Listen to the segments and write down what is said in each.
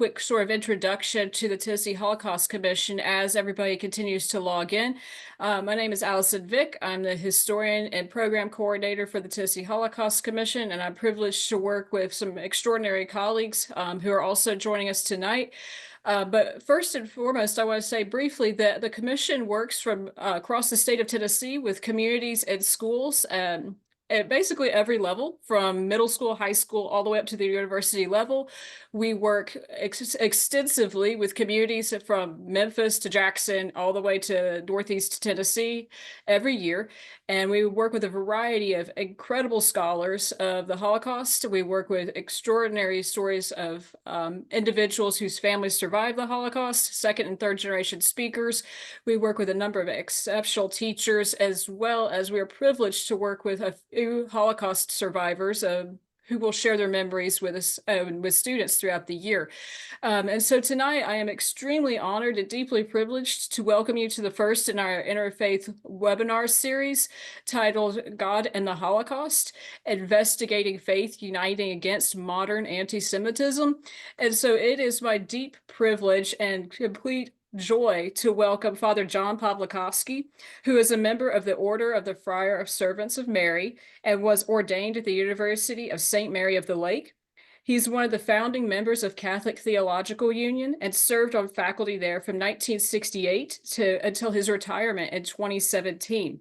quick sort of introduction to the Tennessee Holocaust Commission as everybody continues to log in. My name is Allison Vick. I'm the historian and program coordinator for the Tennessee Holocaust Commission, and I'm privileged to work with some extraordinary colleagues who are also joining us tonight. But first and foremost, I want to say briefly that the commission works from across the state of Tennessee with communities and schools at basically every level, from middle school, high school, all the way up to the university level. We work extensively with communities from Memphis to Jackson, all the way to Northeast Tennessee every year. And we work with a variety of incredible scholars of the Holocaust. We work with extraordinary stories of individuals whose families survived the Holocaust, second and third generation speakers. We work with a number of exceptional teachers, as well as we are privileged to work with a few Holocaust survivors who will share their memories with us, with students throughout the year. And so tonight I am extremely honored and deeply privileged to welcome you to the first in our Interfaith webinar series titled God and the Holocaust, Investigating Faith Uniting Against Modern Antisemitism. And so it is my deep privilege and complete joy to welcome Father John Pawlikowski, who is a member of the Order of the Friar of Servants of Mary and was ordained at the University of St. Mary of the Lake. He's one of the founding members of Catholic Theological Union and served on faculty there from 1968 until his retirement in 2017.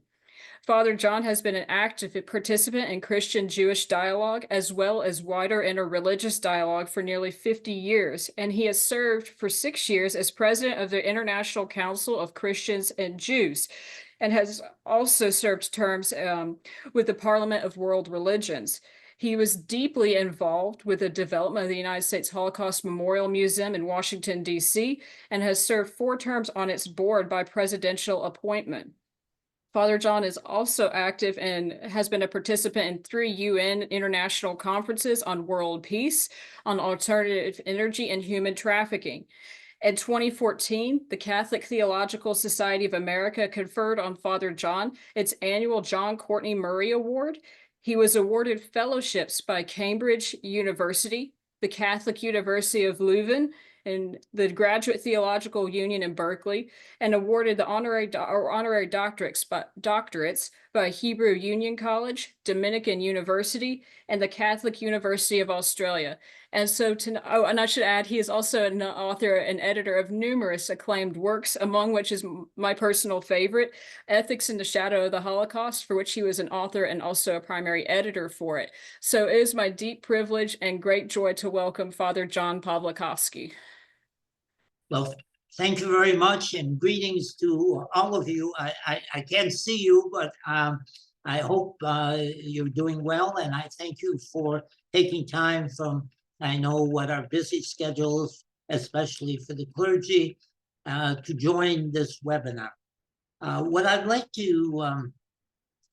Father John has been an active participant in Christian-Jewish dialogue as well as wider interreligious dialogue for nearly 50 years, and he has served for 6 years as president of the International Council of Christians and Jews, and has also served terms with the Parliament of World Religions. He was deeply involved with the development of the United States Holocaust Memorial Museum in Washington, D.C., and has served 4 terms on its board by presidential appointment. Father John is also active and has been a participant in 3 UN international conferences on world peace, on alternative energy, and human trafficking. In 2014, the Catholic Theological Society of America conferred on Father John its annual John Courtney Murray Award. He was awarded fellowships by Cambridge University, the Catholic University of Leuven, and the Graduate Theological Union in Berkeley, and awarded the honorary doctorates by Hebrew Union College, Dominican University, and the Catholic University of Australia. And so, and I should add, he is also an author and editor of numerous acclaimed works, among which is my personal favorite, Ethics in the Shadow of the Holocaust, for which he was an author and also a primary editor for it. So it is my deep privilege and great joy to welcome Father John Pawlikowski. Well, thank you very much, and greetings to all of you. I can't see you, but I hope you're doing well, and I thank you for taking time from, I know what our busy schedules, especially for the clergy, to join this webinar. What I'd like to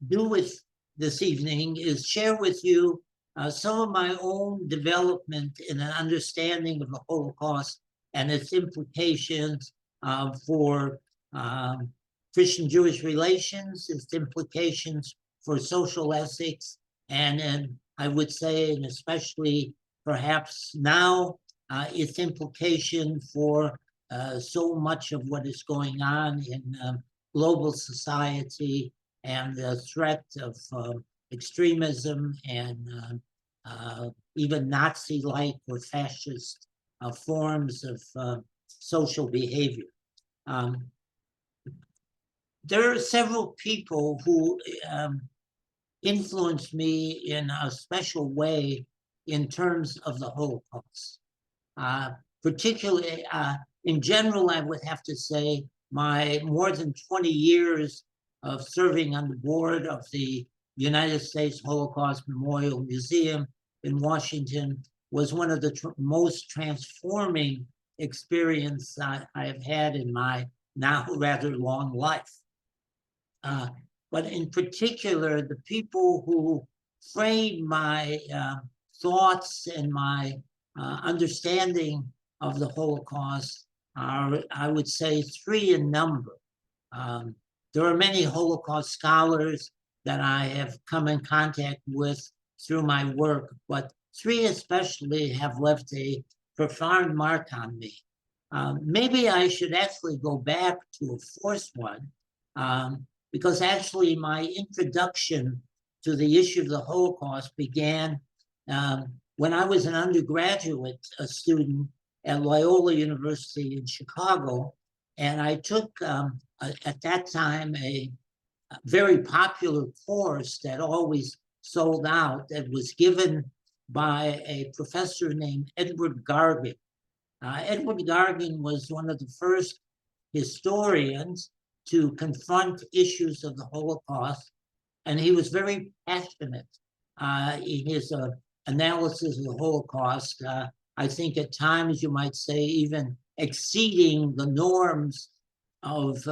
do with this evening is share with you some of my own development in an understanding of the Holocaust and its implications for Christian-Jewish relations, its implications for social ethics, and I would say, and especially perhaps now, its implication for so much of what is going on in global society and the threat of extremism and even Nazi-like or fascist forms of social behavior. There are several people who influenced me in a special way in terms of the Holocaust. Particularly, in general, I would have to say my more than 20 years of serving on the board of the United States Holocaust Memorial Museum in Washington was one of the most transforming experience I have had in my now rather long life. But in particular, the people who framed my thoughts and my understanding of the Holocaust are, I would say, 3 in number. There are many Holocaust scholars that I have come in contact with through my work, but 3 especially have left a profound mark on me. Maybe I should actually go back to a fourth one, because actually my introduction to the issue of the Holocaust began when I was an undergraduate student at Loyola University in Chicago, and I took at that time a very popular course that always sold out, that was given by a professor named Edward Gargan. Edward Gargan was one of the first historians to confront issues of the Holocaust, and he was very passionate in his analysis of the Holocaust. I think at times you might say even exceeding the norms of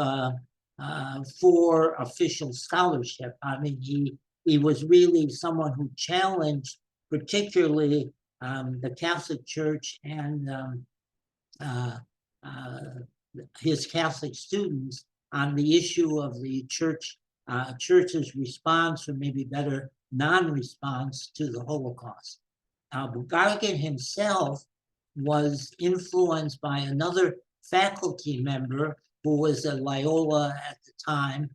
for official scholarship. I mean, he was really someone who challenged particularly the Catholic Church and his Catholic students on the issue of the church's response, or maybe better, non-response to the Holocaust. Gargan himself was influenced by another faculty member who was at Loyola at the time,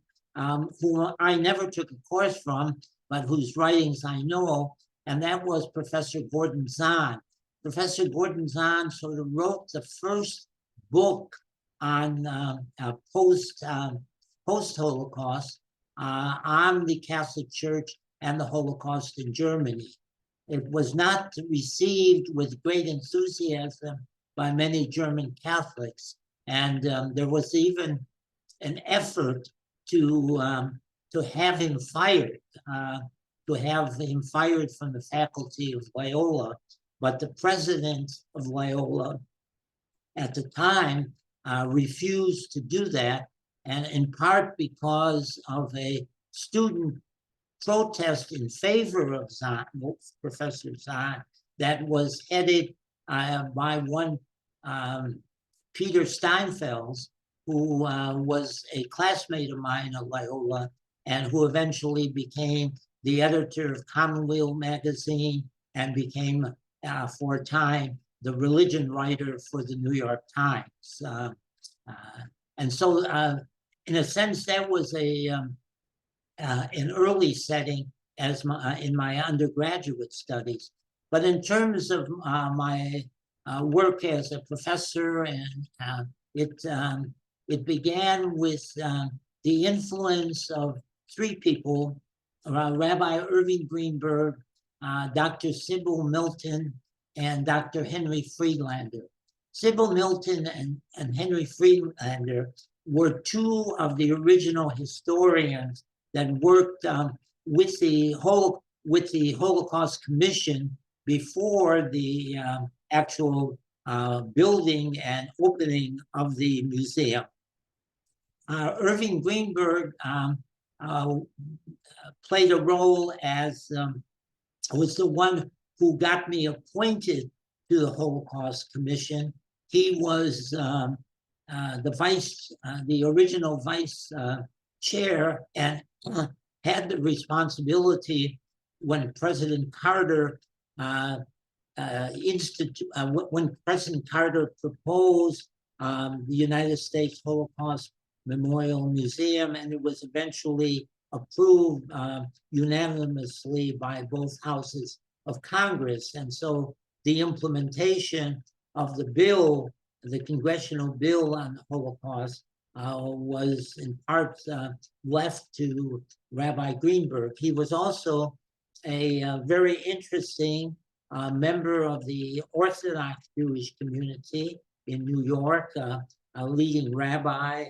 who I never took a course from, but whose writings I know, and that was Professor Gordon Zahn. Professor Gordon Zahn sort of wrote the first book on post-Holocaust on the Catholic Church and the Holocaust in Germany. It was not received with great enthusiasm by many German Catholics, and there was even an effort to have him fired, from the faculty of Loyola. But the president of Loyola at the time refused to do that, and in part because of a student protest in favor of Zahn, Professor Zahn, that was headed by one Peter Steinfels, who was a classmate of mine at Loyola, and who eventually became the editor of Commonweal magazine and became, for a time, the religion writer for the New York Times. And so, in a sense, that was an early setting as in my undergraduate studies. But in terms of my work as a professor, and it began with the influence of three people: Rabbi Irving Greenberg, Dr. Sybil Milton, and Dr. Henry Friedlander. Sybil Milton and Henry Friedlander were two of the original historians that worked with the Holocaust Commission before the actual building and opening of the museum. Irving Greenberg played a role as was the one who got me appointed to the Holocaust Commission. He was the original vice chair, and had the responsibility when President Carter when President Carter proposed the United States Holocaust Memorial Museum, and it was eventually approved unanimously by both houses of Congress. And so the implementation of the bill, the congressional bill on the Holocaust, was in part left to Rabbi Greenberg. He was also a very interesting member of the Orthodox Jewish community in New York, a leading rabbi,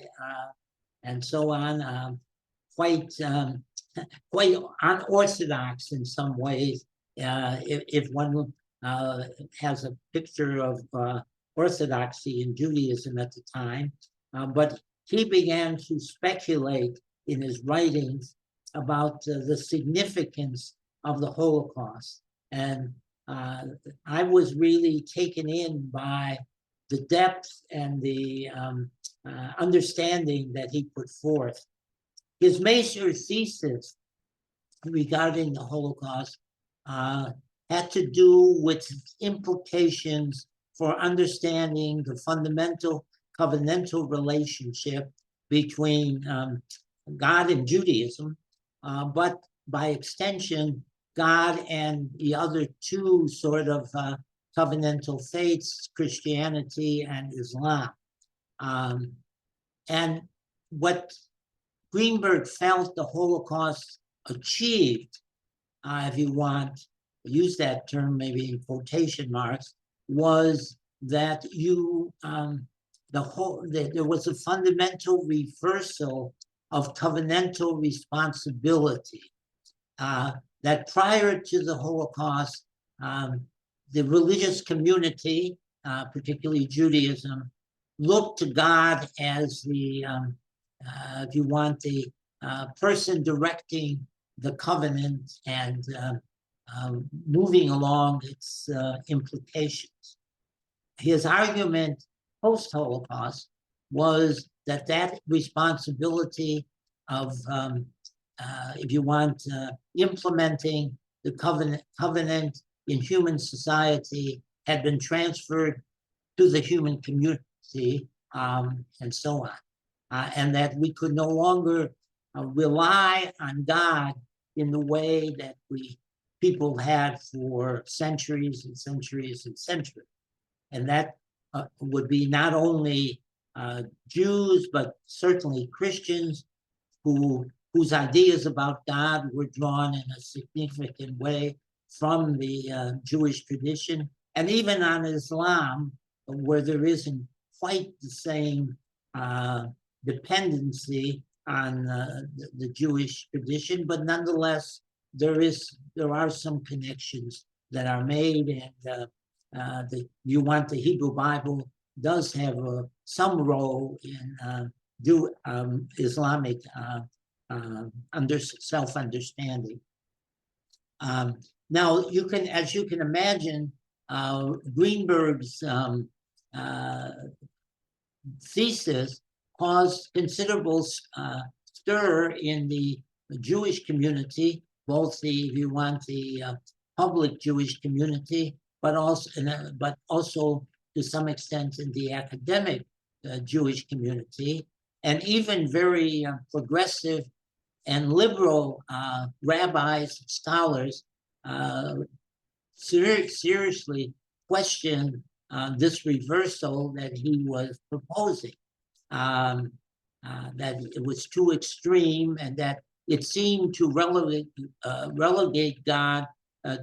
and so on. Quite unorthodox in some ways, if one has a picture of orthodoxy in Judaism at the time. But he began to speculate in his writings about the significance of the Holocaust. And I was really taken in by the depth and the understanding that he put forth. His major thesis regarding the Holocaust had to do with implications for understanding the fundamental covenantal relationship between God and Judaism, but by extension, God and the other two sort of covenantal faiths, Christianity and Islam. And what Greenberg felt the Holocaust achieved, if you want to use that term maybe in quotation marks, was that there was a fundamental reversal of covenantal responsibility. That prior to the Holocaust, the religious community, particularly Judaism, looked to God as the, if you want, the person directing the covenant and moving along its implications. His argument post-Holocaust was that that responsibility of, if you want, implementing the covenant in human society had been transferred to the human community, and so on, and that we could no longer rely on God in the way that people had for centuries and centuries and centuries. And that would be not only Jews, but certainly Christians whose ideas about God were drawn in a significant way from the Jewish tradition, and even on Islam, where there isn't quite the same dependency on the Jewish tradition, but nonetheless, there are some connections that are made, and the Hebrew Bible does have some role in Islamic self-understanding. Now, as you can imagine, Greenberg's thesis caused considerable stir in the Jewish community, both if you want, the public Jewish community, but also to some extent in the academic Jewish community, and even very progressive and liberal rabbis, scholars, seriously questioned this reversal that he was proposing, that it was too extreme, and that it seemed to relegate God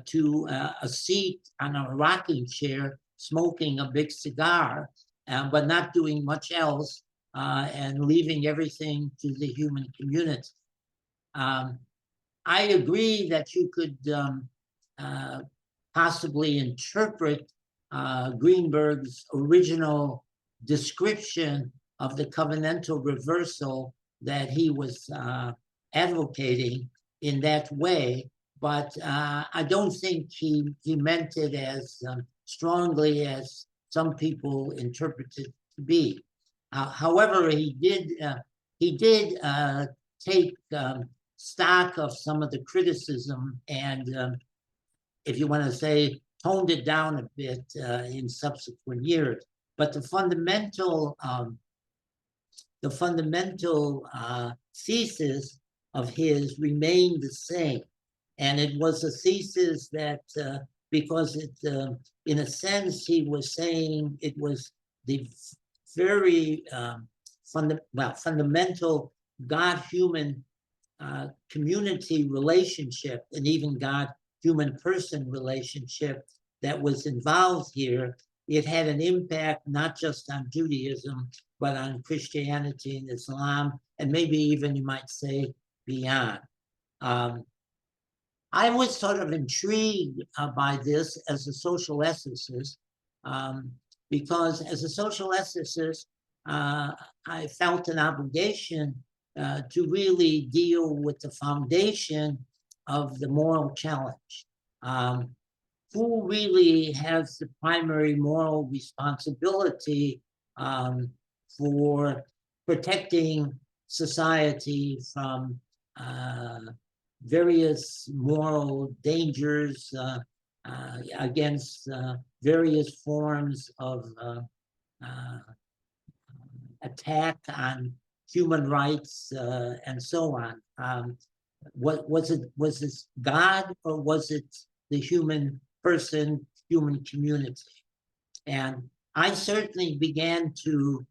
to a seat on a rocking chair, smoking a big cigar, but not doing much else, and leaving everything to the human community. I agree that you could possibly interpret Greenberg's original description of the covenantal reversal that he was advocating in that way, but I don't think he meant it as strongly as some people interpret it to be. However, he did take stock of some of the criticism and, if you want to say, toned it down a bit in subsequent years. But the fundamental thesis of his remained the same. And it was a thesis that, because it, in a sense, he was saying it was the very fundamental God-human community relationship, and even God-human-person relationship that was involved here. It had an impact not just on Judaism, but on Christianity and Islam, and maybe even, you might say, beyond. I was sort of intrigued by this as a social ethicist, because as a social ethicist, I felt an obligation to really deal with the foundation of the moral challenge. Who really has the primary moral responsibility for protecting society from various moral dangers, against various forms of attack on human rights and so on. What was it? Was this God, or was it the human person, human community? And I certainly began to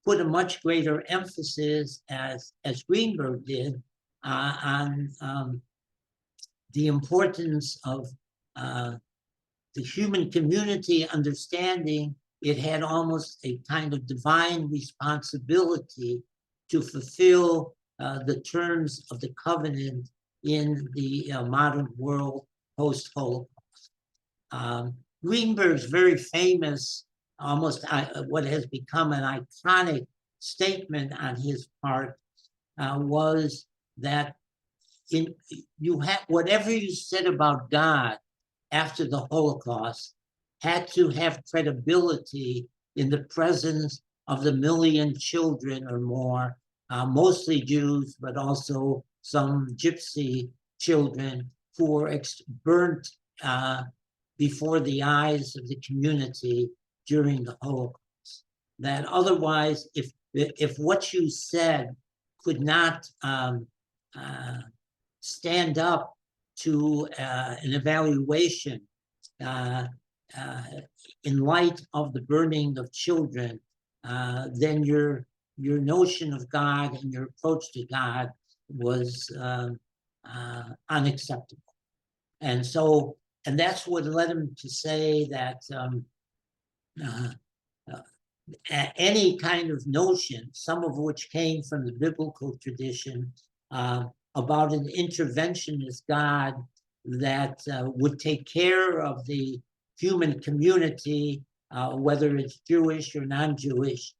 put a much greater emphasis, as Greenberg did, on the importance of the human community, understanding it had almost a kind of divine responsibility to fulfill the terms of the covenant in the modern world post-Holocaust. Greenberg's very famous, almost what has become an iconic statement on his part was that whatever you said about God after the Holocaust had to have credibility in the presence of the million children or more, mostly Jews, but also some gypsy children who were burnt before the eyes of the community during the Holocaust. That otherwise, if what you said could not stand up to an evaluation in light of the burning of children, then your notion of God and your approach to God was unacceptable. And so, and that's what led him to say that any kind of notion, some of which came from the biblical tradition, about an interventionist God that would take care of the human community, whether it's Jewish or non-Jewish,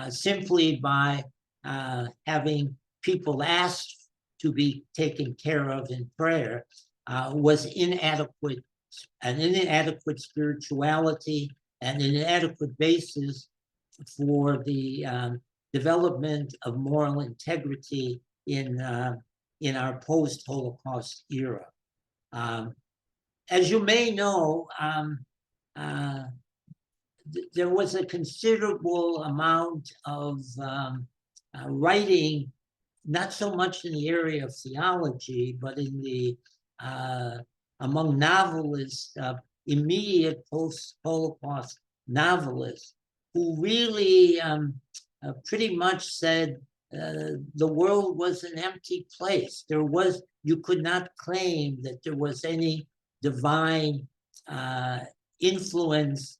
simply by having people asked to be taken care of in prayer, was inadequate, an inadequate spirituality and an inadequate basis for the development of moral integrity in our post-Holocaust era. As you may know, there was a considerable amount of writing, not so much in the area of theology, but in the among novelists, immediate post-Holocaust novelists, who really pretty much said the world was an empty place. You could not claim that there was any divine influence,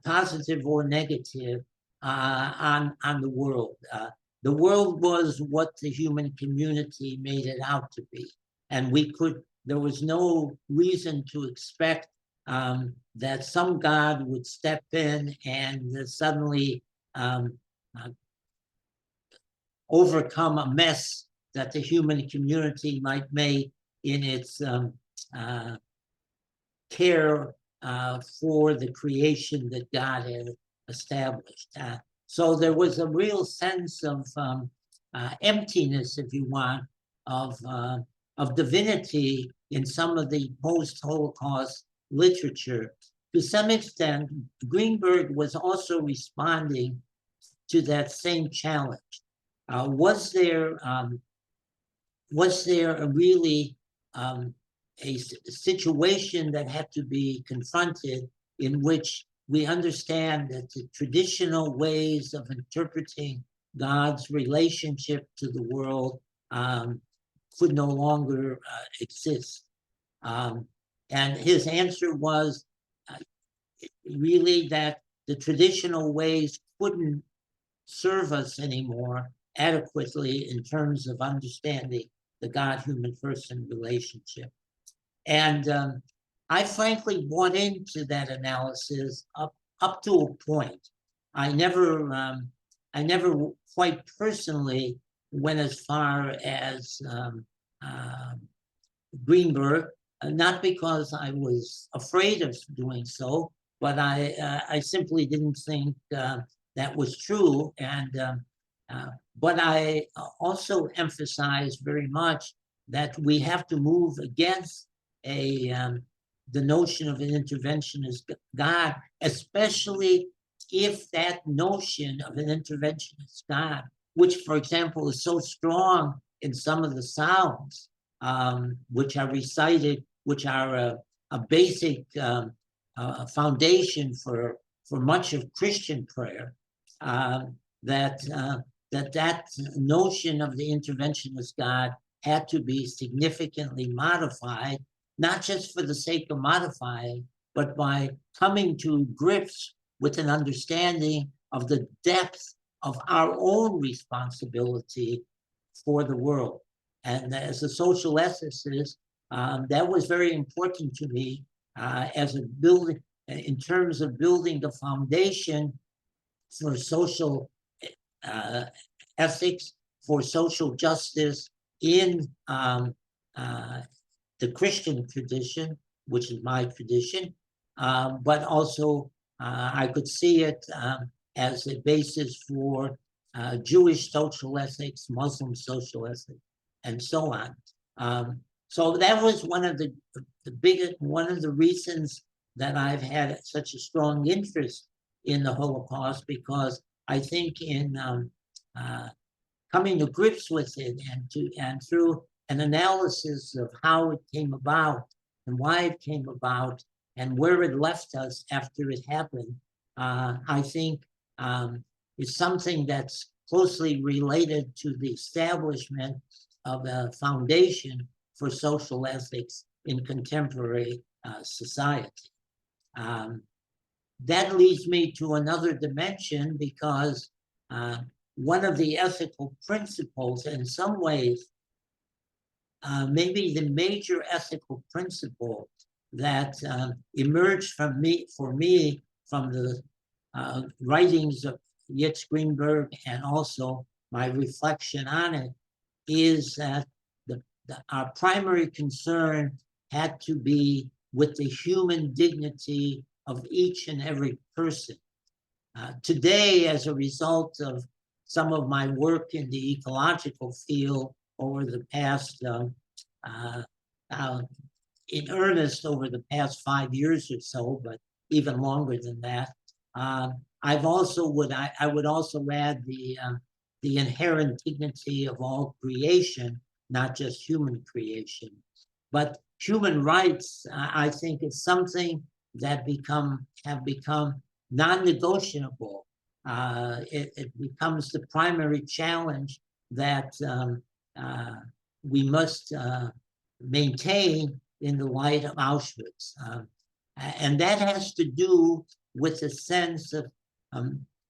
positive or negative, on the world. The world was what the human community made it out to be, and there was no reason to expect that some God would step in and suddenly overcome a mess that the human community might make in its care for the creation that God had established. So there was a real sense of emptiness, if you want, of divinity in some of the post-Holocaust literature. To some extent, Greenberg was also responding to that same challenge. Was there a really a situation that had to be confronted in which we understand that the traditional ways of interpreting God's relationship to the world could no longer exist? And his answer was really that the traditional ways couldn't serve us anymore adequately in terms of understanding the God-human person relationship. And I frankly bought into that analysis up to a point. I never quite personally went as far as Greenberg, not because I was afraid of doing so, but I simply didn't think that was true. And but I also emphasize very much that we have to move against a the notion of an interventionist God, especially if that notion of an interventionist God, which, for example, is so strong in some of the Psalms, which are recited, which are a basic foundation for much of Christian prayer, that notion of the interventionist God had to be significantly modified, not just for the sake of modifying, but by coming to grips with an understanding of the depth of our own responsibility for the world. And as a social ethicist, that was very important to me as a building, in terms of building the foundation for social ethics, for social justice in the Christian tradition, which is my tradition, but also I could see it as a basis for Jewish social ethics, Muslim social ethics, and so on. So that was one of the biggest, one of the reasons that I've had such a strong interest in the Holocaust, because I think in coming to grips with it and through an analysis of how it came about and why it came about and where it left us after it happened, I think is something that's closely related to the establishment of a foundation for social ethics in contemporary society. That leads me to another dimension, because one of the ethical principles, in some ways, maybe the major ethical principle that emerged for me from the writings of Yitz Greenberg and also my reflection on it, is that our primary concern had to be with the human dignity of each and every person. Today, as a result of some of my work in the ecological field over the past, in earnest over the past 5 years or so, but even longer than that, I would also add the inherent dignity of all creation, not just human creation. But human rights, I think, is something that have become non-negotiable. It becomes the primary challenge that we must maintain in the light of Auschwitz. And that has to do with a sense of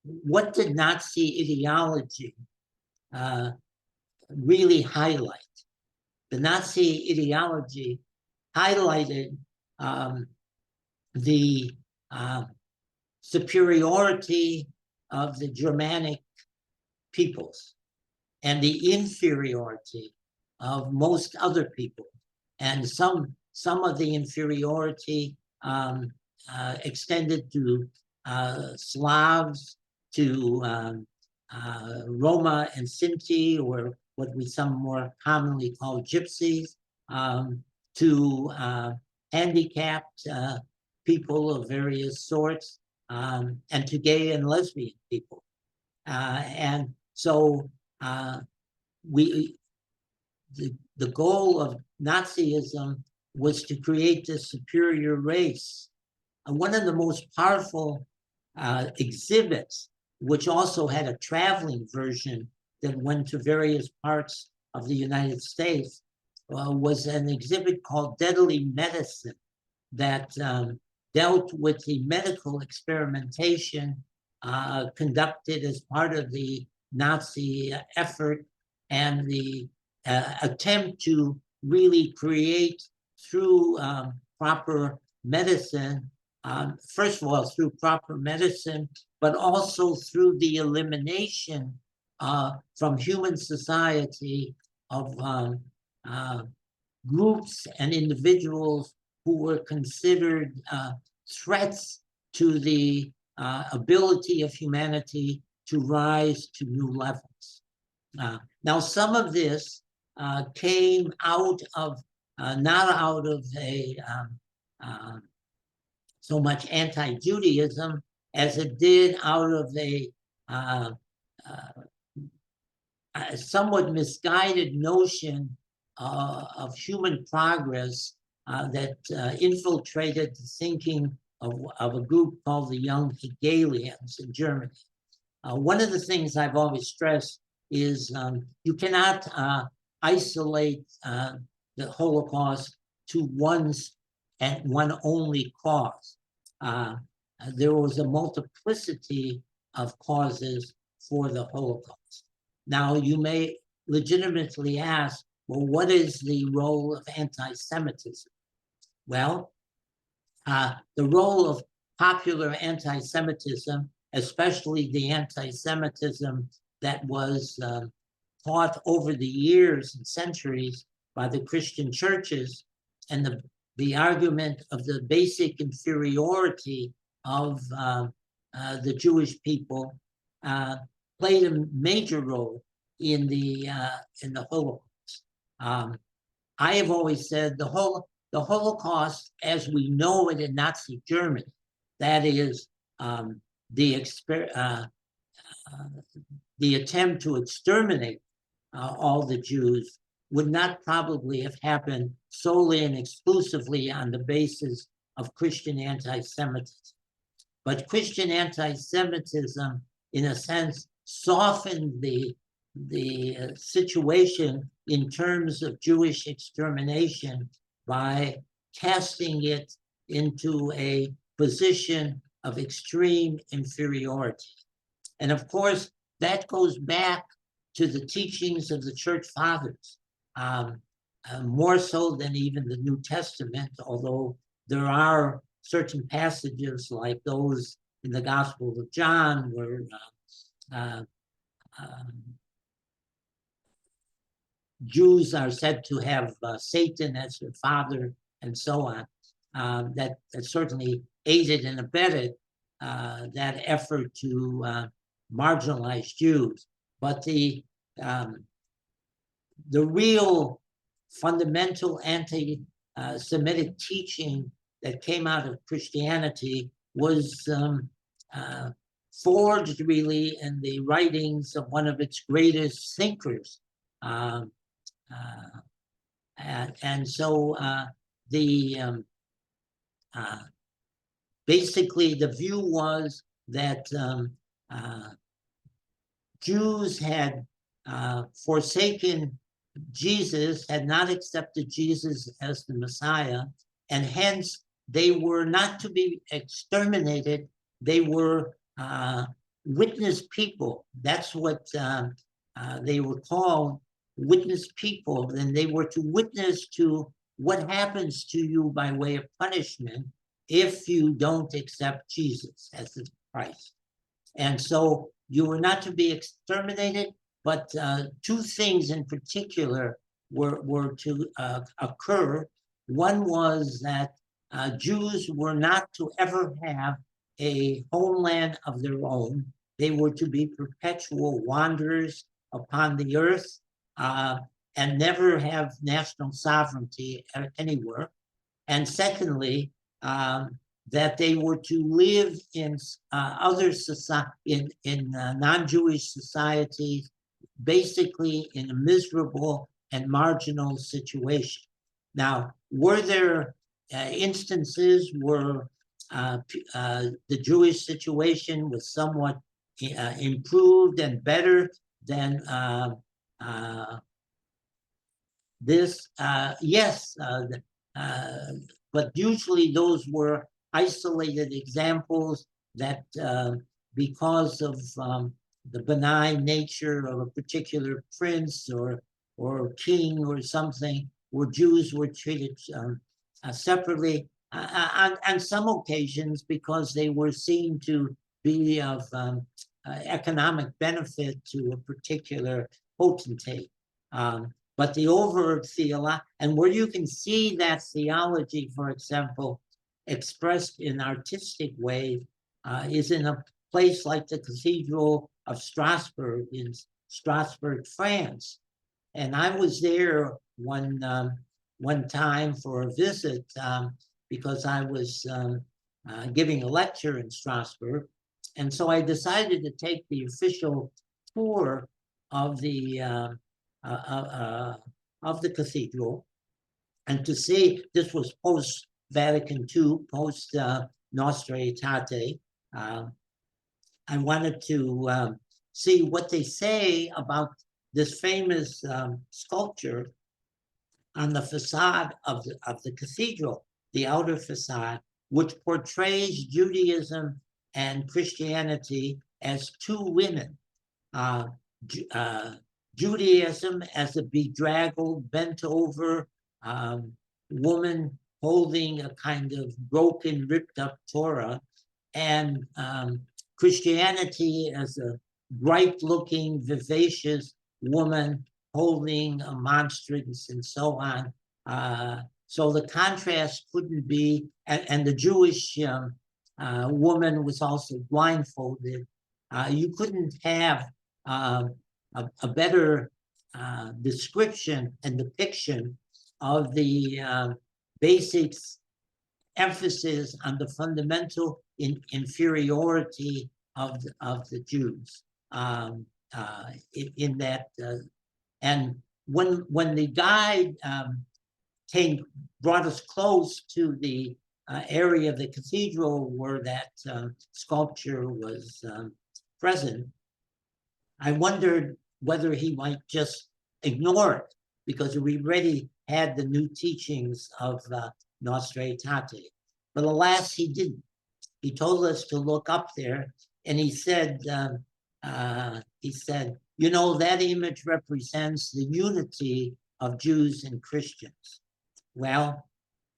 what did Nazi ideology really highlight. The Nazi ideology highlighted the superiority of the Germanic peoples and the inferiority of most other people, and some of the inferiority extended to Slavs, to Roma and Sinti, or what we some more commonly call gypsies, to handicapped people of various sorts, and to gay and lesbian people. And so the goal of Nazism was to create this superior race. And one of the most powerful exhibits, which also had a traveling version that went to various parts of the United States, was an exhibit called Deadly Medicine, that dealt with the medical experimentation conducted as part of the Nazi effort, and the attempt to really create through proper medicine, first of all through proper medicine, but also through the elimination from human society of groups and individuals who were considered threats to the ability of humanity to rise to new levels. Now, some of this came out of, not out of a so much anti-Judaism as it did out of a somewhat misguided notion of human progress that infiltrated the thinking of a group called the Young Hegelians in Germany. One of the things I've always stressed is you cannot isolate the Holocaust to one only cause. There was a multiplicity of causes for the Holocaust. Now, you may legitimately ask, well, what is the role of anti-Semitism? Well, the role of popular anti-Semitism, especially the anti-Semitism that was taught over the years and centuries by the Christian churches, and the argument of the basic inferiority of the Jewish people played a major role in the Holocaust. I have always said the Holocaust, as we know it in Nazi Germany, that is the attempt to exterminate all the Jews, would not probably have happened solely and exclusively on the basis of Christian anti-Semitism. But Christian anti-Semitism, in a sense, softened the situation in terms of Jewish extermination by casting it into a position of extreme inferiority. And of course, that goes back to the teachings of the Church Fathers, more so than even the New Testament, although there are certain passages like those in the Gospel of John where Jews are said to have Satan as their father and so on, that certainly aided and abetted that effort to marginalize Jews. But the real fundamental anti-Semitic teaching that came out of Christianity was forged really in the writings of one of its greatest thinkers. And so basically the view was that Jews had forsaken Jesus, had not accepted Jesus as the Messiah, and hence they were not to be exterminated. They were witness people. That's what they were called, witness people. And they were to witness to what happens to you by way of punishment if you don't accept Jesus as the Christ. And so you were not to be exterminated, but two things in particular were to occur. One was that Jews were not to ever have a homeland of their own. They were to be perpetual wanderers upon the earth and never have national sovereignty anywhere. And secondly, that they were to live in other non-Jewish societies, basically in a miserable and marginal situation. Now, were there instances where the Jewish situation was somewhat improved and better than this? Yes, but usually those were isolated examples that because of the benign nature of a particular prince or king or something, where Jews were treated separately on some occasions because they were seen to be of economic benefit to a particular potentate. But the and where you can see that theology, for example, expressed in artistic ways, is in a place like the Cathedral of Strasbourg in Strasbourg, France. And I was there one time for a visit because I was giving a lecture in Strasbourg. And so I decided to take the official tour of the cathedral, and to see, this was post Vatican II, post Nostra Aetate. I wanted to see what they say about this famous sculpture on the facade of the cathedral, the outer facade, which portrays Judaism and Christianity as two women. Judaism as a bedraggled, bent over woman holding a kind of broken, ripped up Torah, and Christianity as a bright looking, vivacious woman holding a monstrance and so on. So the contrast couldn't be, and the Jewish woman was also blindfolded. You couldn't have a better description and depiction of the basics, emphasis on the fundamental inferiority of the Jews in that. And when the guide brought us close to the area of the cathedral where that sculpture was present, I wondered whether he might just ignore it, because we already had the new teachings of Nostra Aetate. But alas, he didn't. He told us to look up there, and he said, you know, that image represents the unity of Jews and Christians. Well,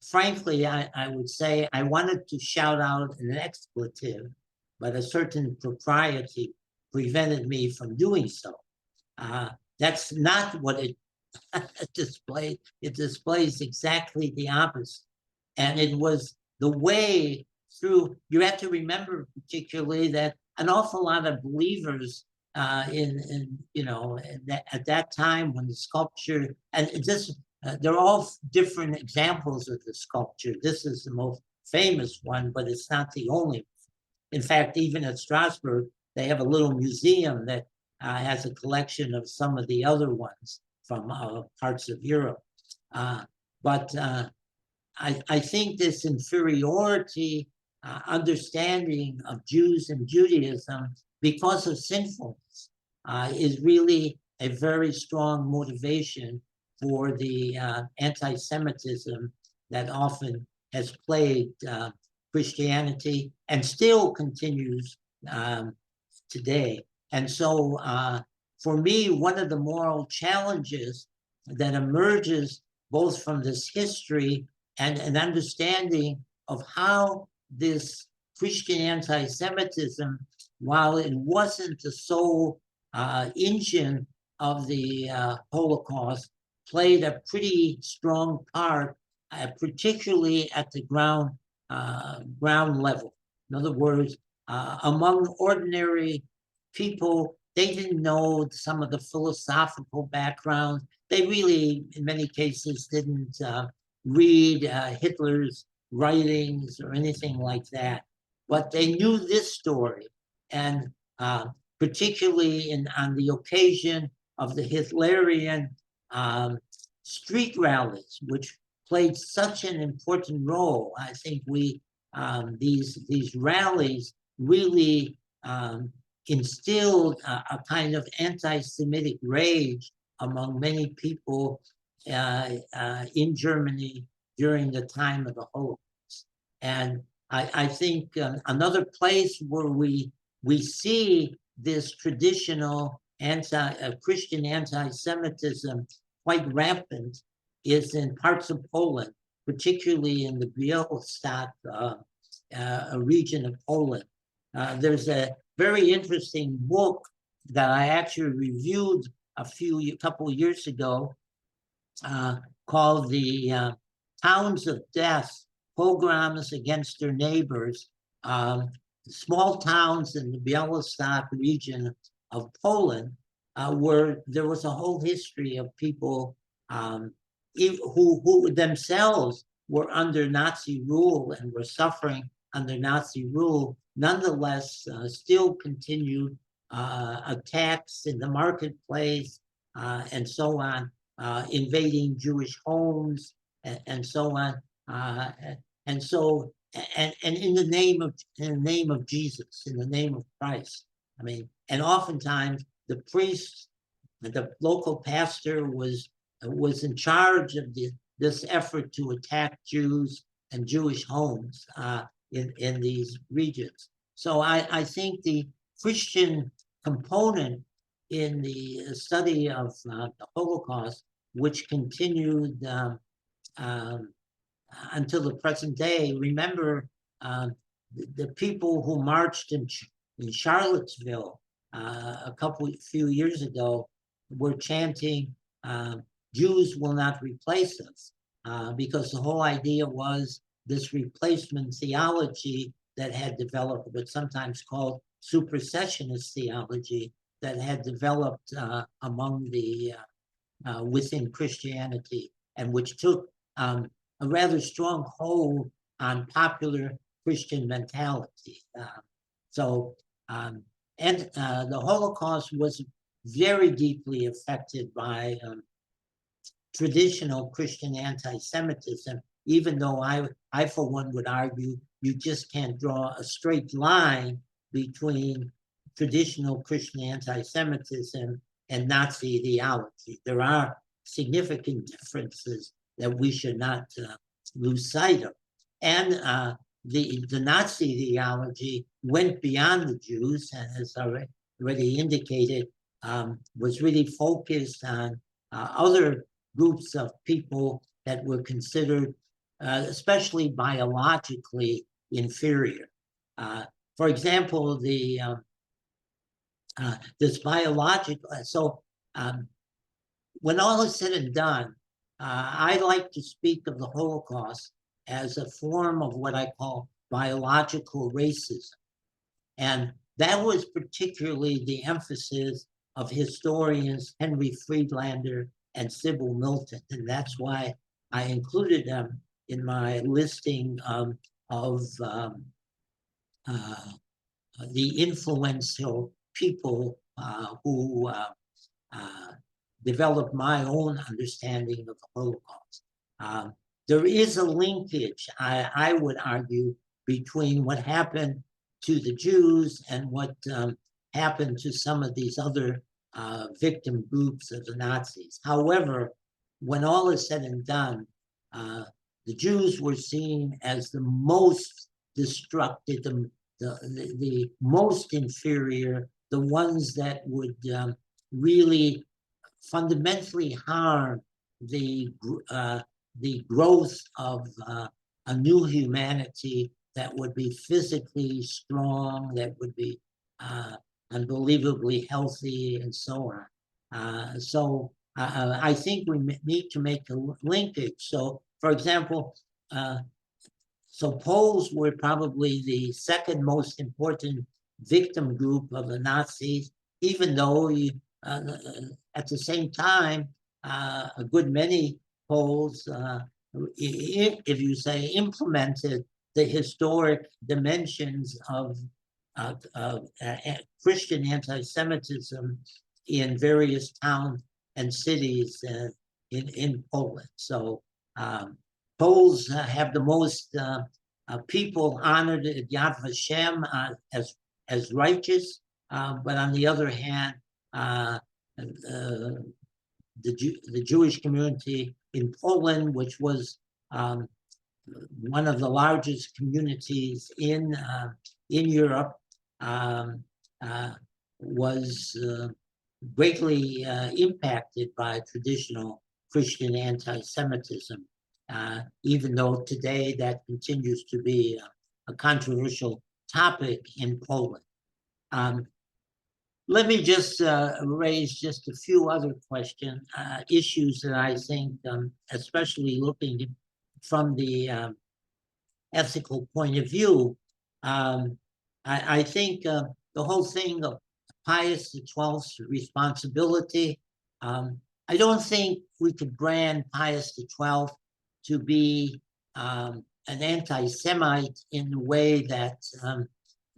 frankly, I would say I wanted to shout out an expletive, but a certain propriety prevented me from doing so. That's not what it displays. It displays exactly the opposite. And it was the way through, you have to remember particularly that an awful lot of believers at that time when the sculpture, and this, they're all different examples of the sculpture. This is the most famous one, but it's not the only. In fact, even at Strasbourg, they have a little museum that has a collection of some of the other ones from parts of Europe. But I think this inferiority understanding of Jews and Judaism because of sinfulness is really a very strong motivation for the anti-Semitism that often has plagued Christianity and still continues today. And so for me, one of the moral challenges that emerges both from this history and an understanding of how this Christian anti-Semitism, while it wasn't the sole engine of the Holocaust, played a pretty strong part, particularly at the ground level. In other words, among ordinary people, they didn't know some of the philosophical background. They really, in many cases, didn't read Hitler's writings or anything like that. But they knew this story, and particularly on the occasion of the Hitlerian street rallies, which played such an important role. I think these rallies really instilled a kind of anti-Semitic rage among many people in Germany during the time of the Holocaust. And I think another place where we see this traditional Christian anti-Semitism quite rampant is in parts of Poland, particularly in the Białystok region of Poland. There's a very interesting book that I actually reviewed a couple of years ago called The Towns of Death, Pogroms Against Their Neighbors. Small towns in the Białystok region of Poland where there was a whole history of people who themselves were under Nazi rule and were suffering under Nazi rule, nonetheless still continued attacks in the marketplace and so on, invading Jewish homes and so on, and so and in the name of Jesus, in the name of Christ. I mean, and oftentimes the priest, the local pastor was in charge of this effort to attack Jews and Jewish homes in these regions. So I think the Christian component in the study of the Holocaust, which continued until the present day. Remember, the people who marched in Charlottesville a few years ago were chanting, "Jews will not replace us," because the whole idea was this replacement theology that had developed, what's sometimes called supersessionist theology, that had developed among the within Christianity, and which took a rather strong hold on popular Christian mentality. And the Holocaust was very deeply affected by traditional Christian anti-Semitism, even though I for one would argue you just can't draw a straight line between traditional Christian anti-Semitism and Nazi ideology. There are significant differences that we should not lose sight of. And the Nazi ideology went beyond the Jews, and as I already indicated, was really focused on other groups of people that were considered, especially biologically, inferior. For example, this biological, when all is said and done, I like to speak of the Holocaust as a form of what I call biological racism. And that was particularly the emphasis of historians Henry Friedlander and Sybil Milton. And that's why I included them in my listing of the influential people who developed my own understanding of the Holocaust. There is a linkage, I would argue, between what happened to the Jews and what happened to some of these other victim groups of the Nazis. However, when all is said and done, the Jews were seen as the most destructive, the most inferior, the ones that would really fundamentally harm the growth of a new humanity that would be physically strong, that would be unbelievably healthy, and so on. So I think we need to make a linkage. So, for example, so Poles were probably the second most important victim group of the Nazis, even though at the same time, a good many Poles, if you say, implemented the historic dimensions of Christian anti-Semitism in various towns and cities in Poland. So Poles have the most people honored at Yad Vashem as righteous, but on the other hand, the Jewish community in Poland, which was one of the largest communities in Europe, was greatly impacted by traditional Christian anti-Semitism, even though today that continues to be a controversial topic in Poland. Let me just raise just a few other issues that I think, especially looking from the ethical point of view. I think the whole thing of Pius XII's responsibility, I don't think we could brand Pius XII to be an anti-Semite in the way that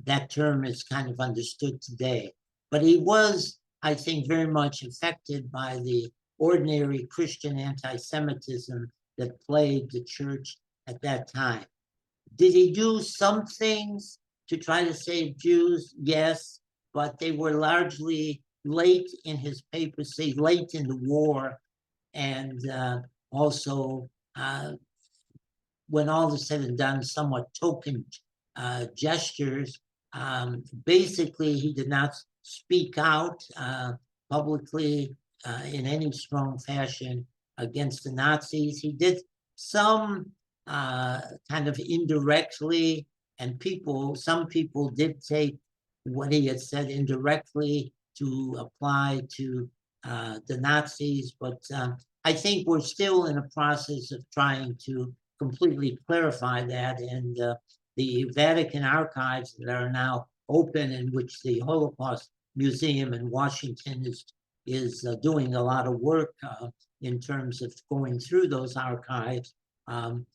that term is kind of understood today. But he was, I think, very much affected by the ordinary Christian anti-Semitism that plagued the church at that time. Did he do some things to try to save Jews? Yes, but they were largely late in his papacy, late in the war, and also when all is said and done, somewhat token gestures. Basically, he did not speak out publicly in any strong fashion against the Nazis. He did some kind of indirectly, and some people did take what he had said indirectly to apply to the Nazis, but I think we're still in a process of trying to completely clarify that, and the Vatican archives that are now open, in which the Holocaust Museum in Washington is doing a lot of work in terms of going through those archives. I'm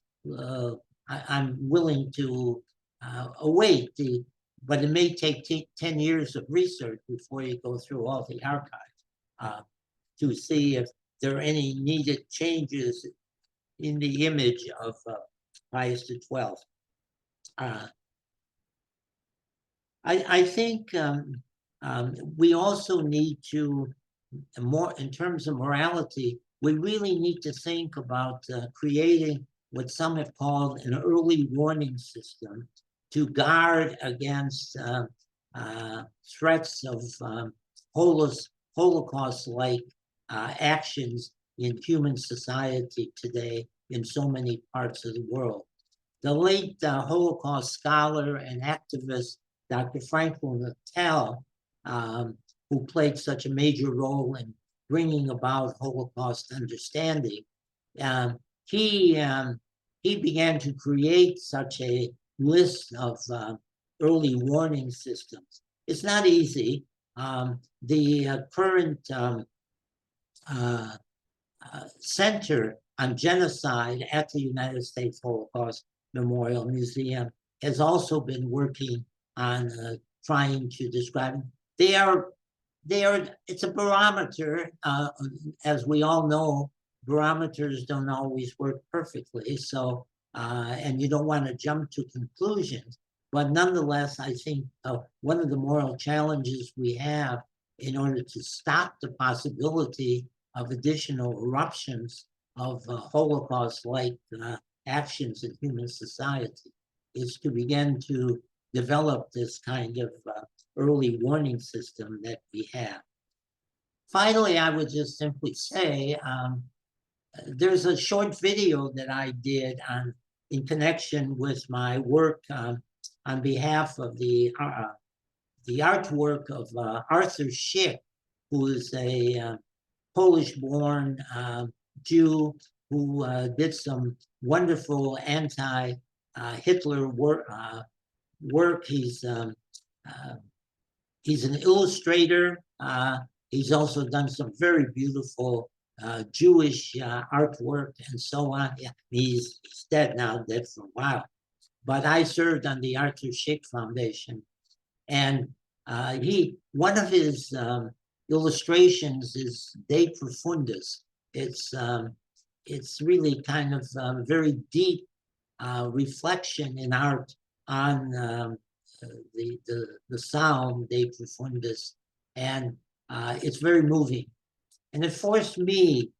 willing to await but it may take 10 years of research before you go through all the archives to see if there are any needed changes in the image of Pius XII. I think we also need to, more in terms of morality, we really need to think about creating what some have called an early warning system to guard against threats of Holocaust-like actions in human society today in so many parts of the world. The late Holocaust scholar and activist, Dr. Franklin Natal, who played such a major role in bringing about Holocaust understanding, he began to create such a list of early warning systems. It's not easy. The current Center on Genocide at the United States Holocaust Memorial Museum has also been working on trying to describe. It's a barometer. As we all know, barometers don't always work perfectly. So, and you don't want to jump to conclusions. But nonetheless, I think one of the moral challenges we have in order to stop the possibility of additional eruptions of Holocaust-like actions in human society is to begin to develop this kind of early warning system that we have. Finally, I would just simply say, there's a short video that I did in connection with my work on behalf of the artwork of Arthur Szyk, who is a Polish-born Jew who did some wonderful anti-Hitler work. He's an illustrator. He's also done some very beautiful Jewish artwork and so on. Yeah, he's dead now, dead for a while. But I served on the Arthur Szyk Foundation, and one of his illustrations is De Profundis. It's really kind of very deep reflection in art on the Psalm De Profundis, and it's very moving. And it forced me,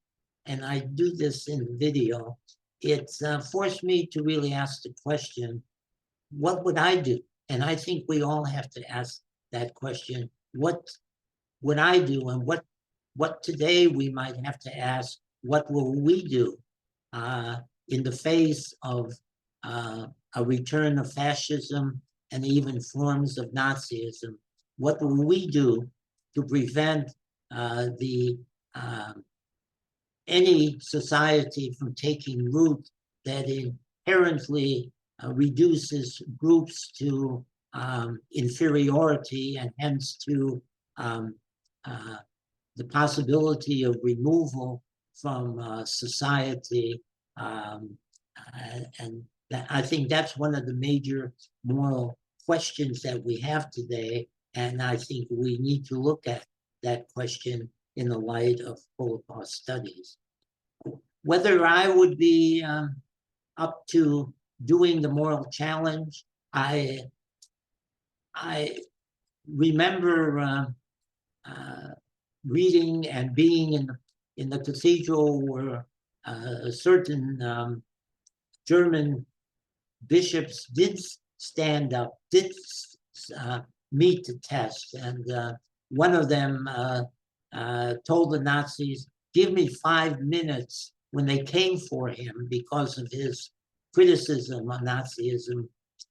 and I do this in the video, it forced me to really ask the question, what would I do? And I think we all have to ask that question. What would I do? And what today we might have to ask, what will we do in the face of a return of fascism and even forms of Nazism? What will we do to prevent any society from taking root that inherently reduces groups to inferiority and hence to the possibility of removal from society I think that's one of the major moral questions that we have today. And I think we need to look at that question in the light of Holocaust studies. Whether I would be up to doing the moral challenge, I remember reading and being in the cathedral where certain German bishops did stand up, did meet the test, and one of them told the Nazis, "Give me 5 minutes." When they came for him because of his criticism on Nazism,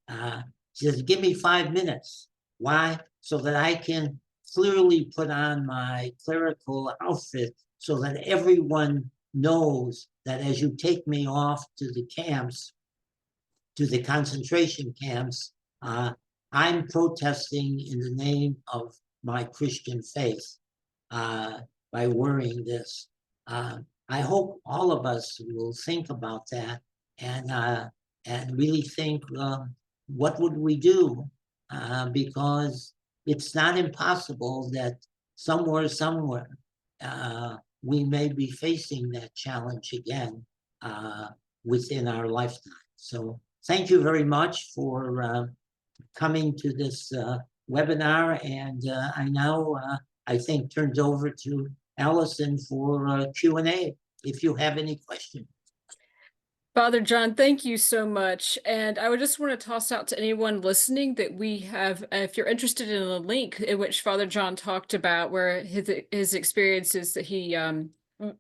he says, "Give me 5 minutes." Why? So that I can clearly put on my clerical outfit so that everyone knows that as you take me off to the camps, to the concentration camps, I'm protesting in the name of my Christian faith by wearing this. I hope all of us will think about that and really think, what would we do? Because it's not impossible that somewhere, we may be facing that challenge again within our lifetime. So thank you very much for coming to this webinar. And I now, I think, turns over to Allison for Q&A, if you have any questions. Father John, thank you so much. And I would just want to toss out to anyone listening that we have, if you're interested in a link in which Father John talked about where his experiences that he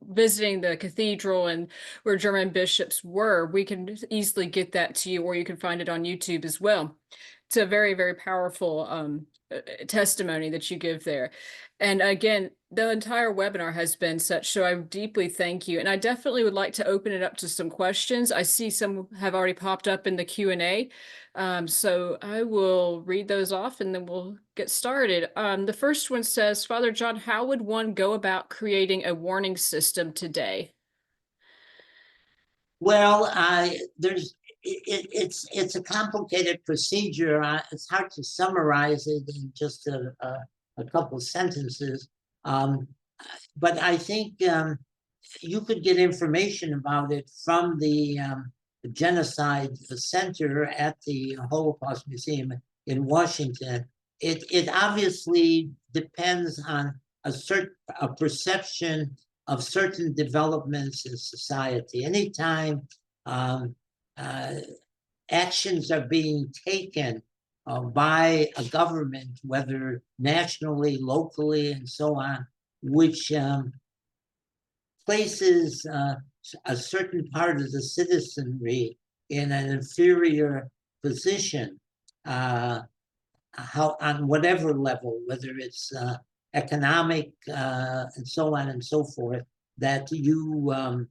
visiting the cathedral and where German bishops were, we can easily get that to you, or you can find it on YouTube as well. It's a very, very powerful testimony that you give there. And again, the entire webinar has been such, so I deeply thank you. And I definitely would like to open it up to some questions. I see some have already popped up in the Q&A. So I will read those off and then we'll get started. The first one says, Father John, how would one go about creating a warning system today? Well, it's a complicated procedure. It's hard to summarize it in just a couple of sentences. But I think you could get information about it from the Genocide Center at the Holocaust Museum in Washington. It obviously depends on a perception of certain developments in society. Anytime actions are being taken by a government, whether nationally, locally, and so on, which places a certain part of the citizenry in an inferior position, on whatever level, whether it's economic and so on and so forth, that you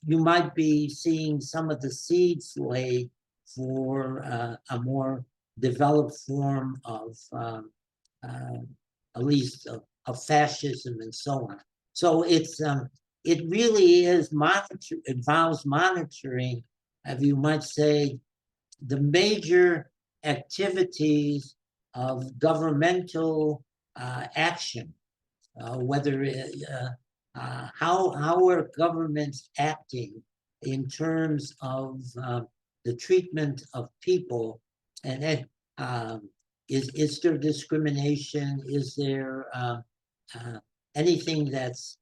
might be seeing some of the seeds laid for a more developed form of at least of fascism and so on. So it really is involves monitoring, as you might say, the major activities of governmental action, whether how are governments acting in terms of the treatment of people, and then is there discrimination? Is there anything that's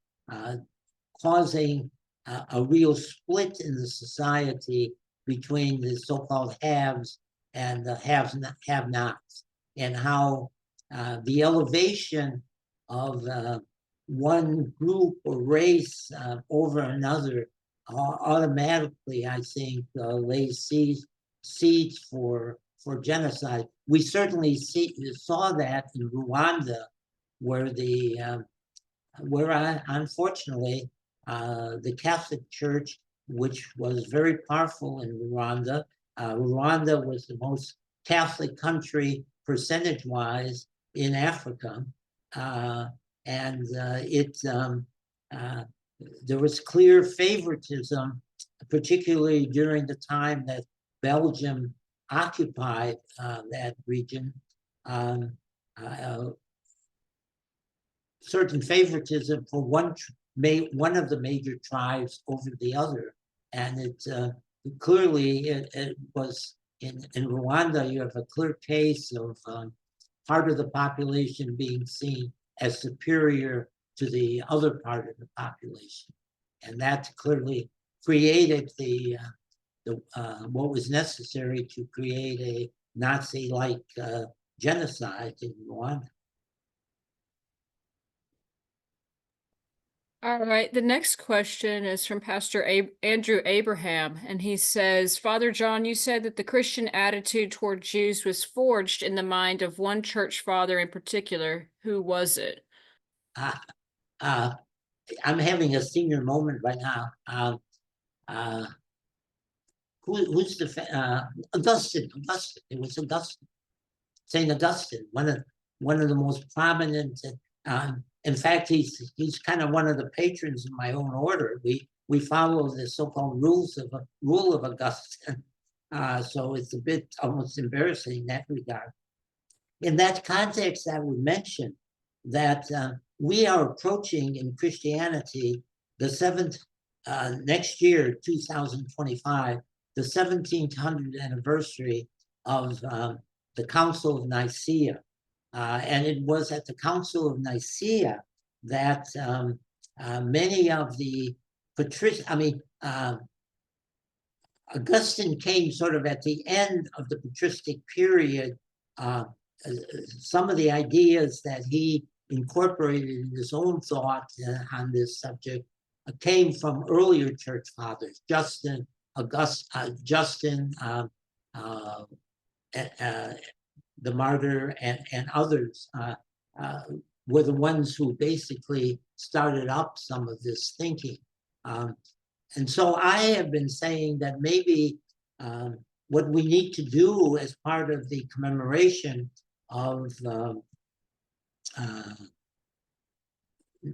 causing a real split in the society between the so-called haves and the have-nots, and how the elevation of one group or race over another automatically, I think, lays seeds for genocide. We certainly saw that in Rwanda, where unfortunately the Catholic Church, which was very powerful in Rwanda, Rwanda was the most Catholic country percentage-wise in Africa, and there was clear favoritism particularly during the time that Belgium occupied that region, certain favoritism for one of the major tribes over the other. And it was in Rwanda, you have a clear case of part of the population being seen as superior to the other part of the population. And that clearly created what was necessary to create a Nazi-like genocide in Rwanda. All right, the next question is from Pastor Andrew Abraham, and he says, Father John, you said that the Christian attitude toward Jews was forged in the mind of one church father in particular. Who was it? I'm having a senior moment right now. Who's the Augustine? It was Augustine, Saint Augustine, one of the most prominent. In fact, he's kind of one of the patrons of my own order. We follow the so-called rule of Augustine, so it's a bit almost embarrassing in that regard. In that context, I would mention that we are approaching in Christianity the next year, 2025, the 1700th anniversary of the Council of Nicaea. And it was at the Council of Nicaea that many of the Augustine came sort of at the end of the patristic period. Some of the ideas that he incorporated in his own thought on this subject came from earlier church fathers, Justin, the martyr, and others were the ones who basically started up some of this thinking. And so I have been saying that maybe what we need to do as part of the commemoration of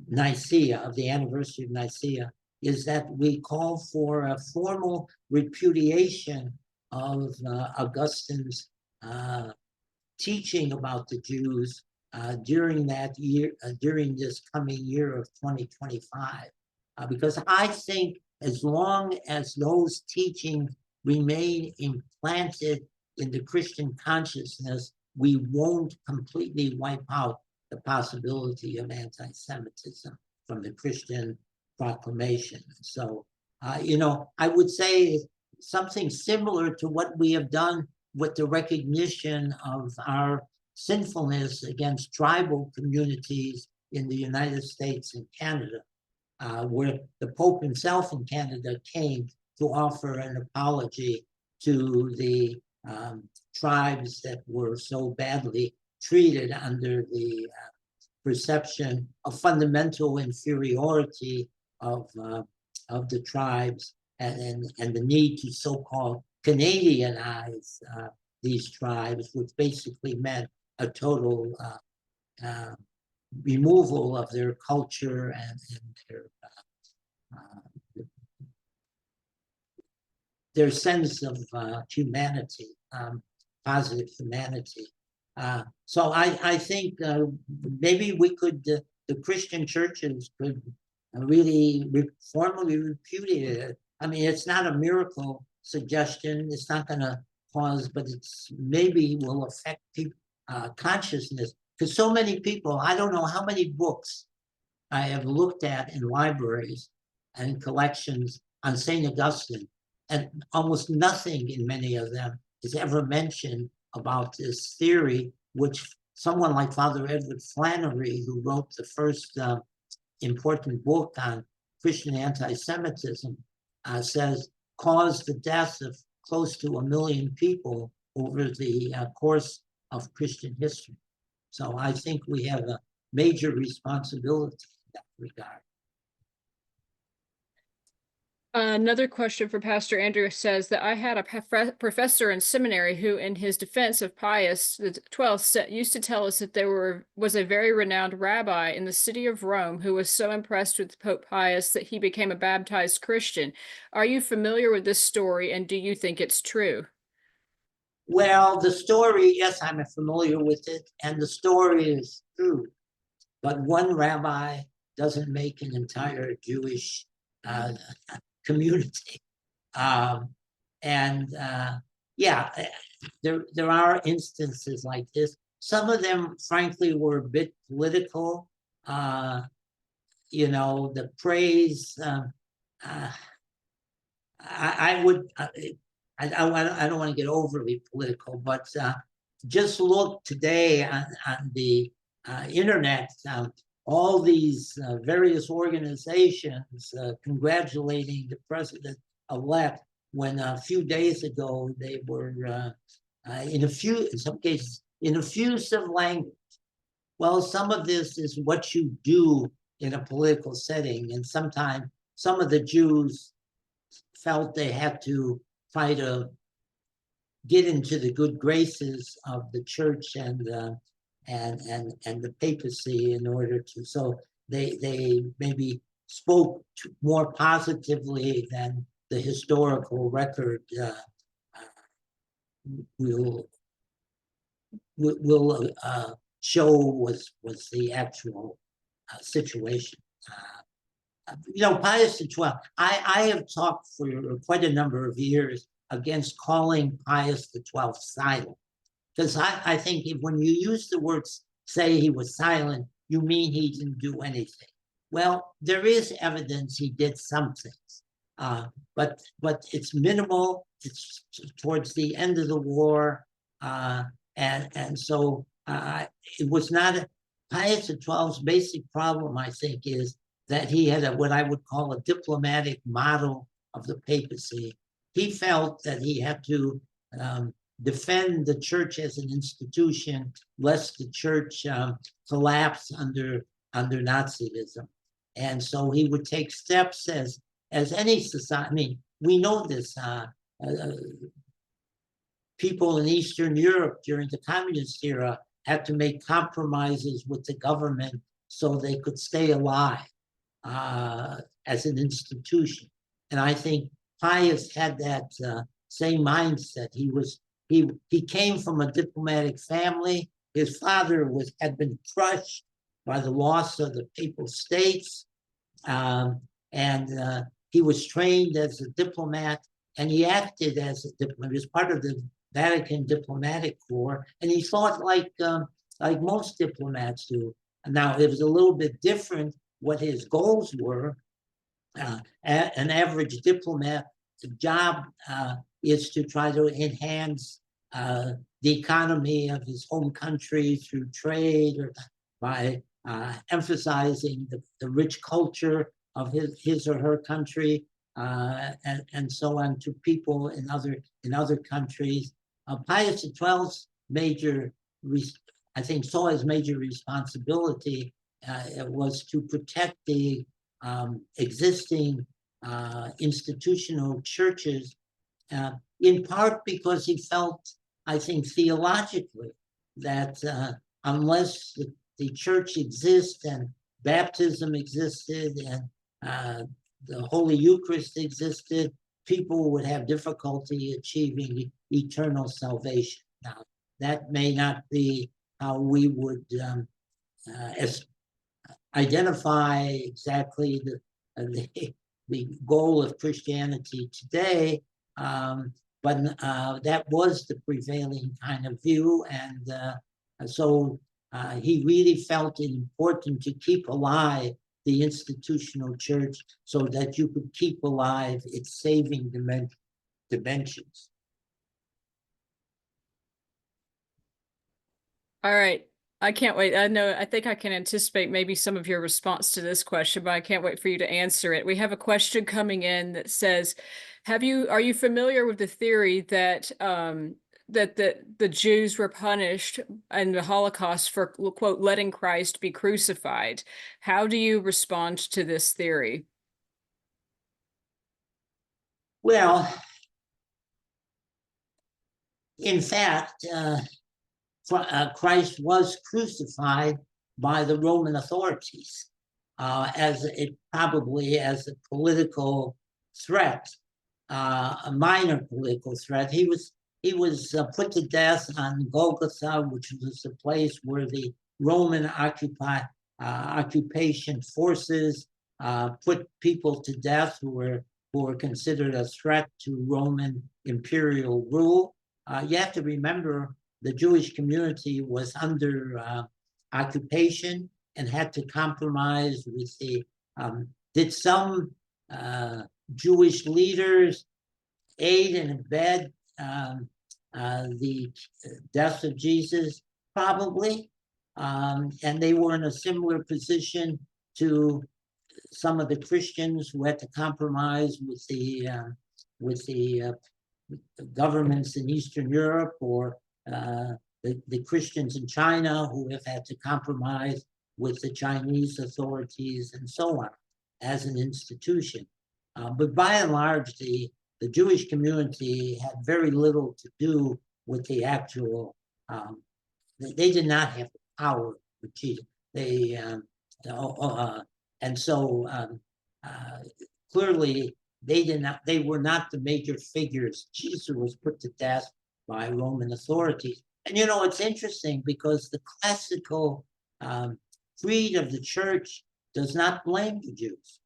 Nicaea, of the anniversary of Nicaea, is that we call for a formal repudiation of Augustine's teaching about the Jews during that year, during this coming year of 2025. Because I think as long as those teachings remain implanted in the Christian consciousness, we won't completely wipe out the possibility of anti-Semitism from the Christian proclamation. So, I would say something similar to what we have done with the recognition of our sinfulness against tribal communities in the United States and Canada, where the Pope himself in Canada came to offer an apology to the tribes that were so badly treated under the perception of fundamental inferiority of the tribes and the need to so-called Canadianize these tribes, which basically meant a total removal of their culture and their sense of humanity, positive humanity. So I think maybe we could, the Christian churches could really formally repudiate it. I mean, it's not a miracle suggestion. It's not going to cause, but it's maybe will affect people, consciousness. Because so many people, I don't know how many books I have looked at in libraries and collections on St. Augustine, and almost nothing in many of them is ever mentioned about this theory, which someone like Father Edward Flannery, who wrote the first important book on Christian anti-Semitism, says caused the death of close to 1 million people over the course of Christian history. So I think we have a major responsibility in that regard. Another question for Pastor Andrew says that I had a professor in seminary who, in his defense of Pius the 12th, used to tell us that was a very renowned rabbi in the city of Rome who was so impressed with Pope Pius that he became a baptized Christian. Are you familiar with this story, and do you think it's true? Well, the story, yes, I'm familiar with it, and the story is true. But one rabbi doesn't make an entire Jewish uh, community. Um, and yeah, there are instances like this. Some of them, frankly, were a bit political. The praise. I would. I don't want to get overly political, but just look today on the internet. All these various organizations congratulating the president-elect when a few days ago they were in some cases in effusive language. Well, some of this is what you do in a political setting, and sometimes some of the Jews felt they had to try to get into the good graces of the church and the papacy in order to. So they maybe spoke more positively than the historical record will show was the actual situation. Pius XII, I have talked for quite a number of years against calling Pius XII silent. Because I think when you use the words, say he was silent, you mean he didn't do anything. Well, there is evidence he did some things, but it's minimal. It's towards the end of the war, and so it was not. Pius XII's basic problem, I think, is that he had what I would call a diplomatic model of the papacy. He felt that he had to defend the church as an institution, lest the church collapse under Nazism. And so he would take steps as any society. I mean, we know this. People in Eastern Europe during the communist era had to make compromises with the government so they could stay alive as an institution. And I think Pius had that same mindset. He came from a diplomatic family. His father had been crushed by the loss of the Papal States, and he was trained as a diplomat, and he acted as a diplomat. He was part of the Vatican diplomatic corps, and he thought like most diplomats do. Now, it was a little bit different what his goals were. An average diplomat's job is to try to enhance the economy of his home country through trade or by emphasizing the rich culture of his or her country, and so on to people in other countries. Pius XII's I think saw his major responsibility was to protect the existing institutional churches, in part because he felt, I think, theologically, that unless the church exists and baptism existed and the Holy Eucharist existed, people would have difficulty achieving eternal salvation. Now, that may not be how we would identify exactly the goal of Christianity today, but that was the prevailing kind of view, and so he really felt it important to keep alive the institutional church so that you could keep alive its saving dimensions. All right. I can't wait. I think I can anticipate maybe some of your response to this question, but I can't wait for you to answer it. We have a question coming in that says, are you familiar with the theory that that the Jews were punished in the Holocaust for, quote, letting Christ be crucified? How do you respond to this theory? Well, in fact, Christ was crucified by the Roman authorities probably as a political threat, a minor political threat. He was put to death on Golgotha, which was the place where the Roman occupation forces put people to death who were considered a threat to Roman imperial rule. You have to remember the Jewish community was under occupation and had to compromise with did some Jewish leaders aid and abet the death of Jesus? Probably. And they were in a similar position to some of the Christians who had to compromise with the governments in Eastern Europe, or the Christians in China who have had to compromise with the Chinese authorities and so on as an institution. But by and large, the Jewish community had very little to do with the actual, they did not have the power with Jesus. And so clearly they were not the major figures. Jesus was put to death by Roman authorities. And it's interesting because the classical creed of the church does not blame the Jews.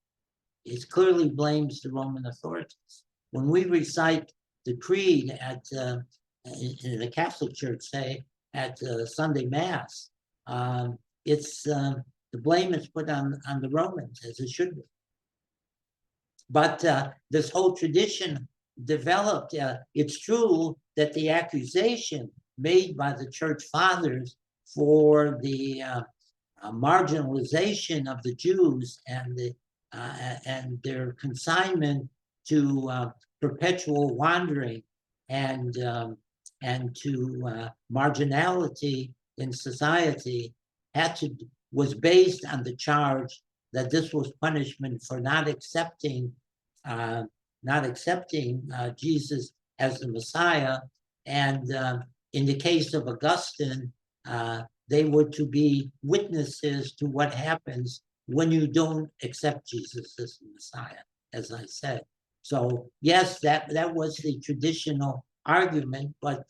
It clearly blames the Roman authorities. When we recite the creed in the Catholic Church, say at Sunday Mass, the blame is put on the Romans, as it should be. But this whole tradition developed. It's true that the accusation made by the church fathers for the marginalization of the Jews and their consignment to perpetual wandering and to marginality in society was based on the charge that this was punishment for not accepting Jesus as the Messiah. And in the case of Augustine, they were to be witnesses to what happens when you don't accept Jesus as the Messiah, as I said. So yes, that was the traditional argument, but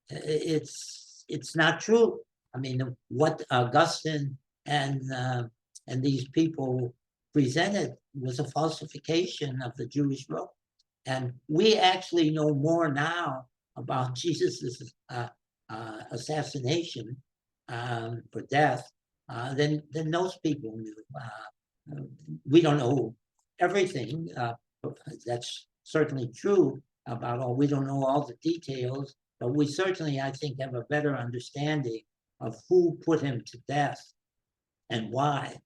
it's not true. I mean, what Augustine and these people presented was a falsification of the Jewish law. And we actually know more now about Jesus's assassination for death than those people knew. We don't know everything. That's certainly true about all. We don't know all the details, but we certainly, I think, have a better understanding of who put him to death and why,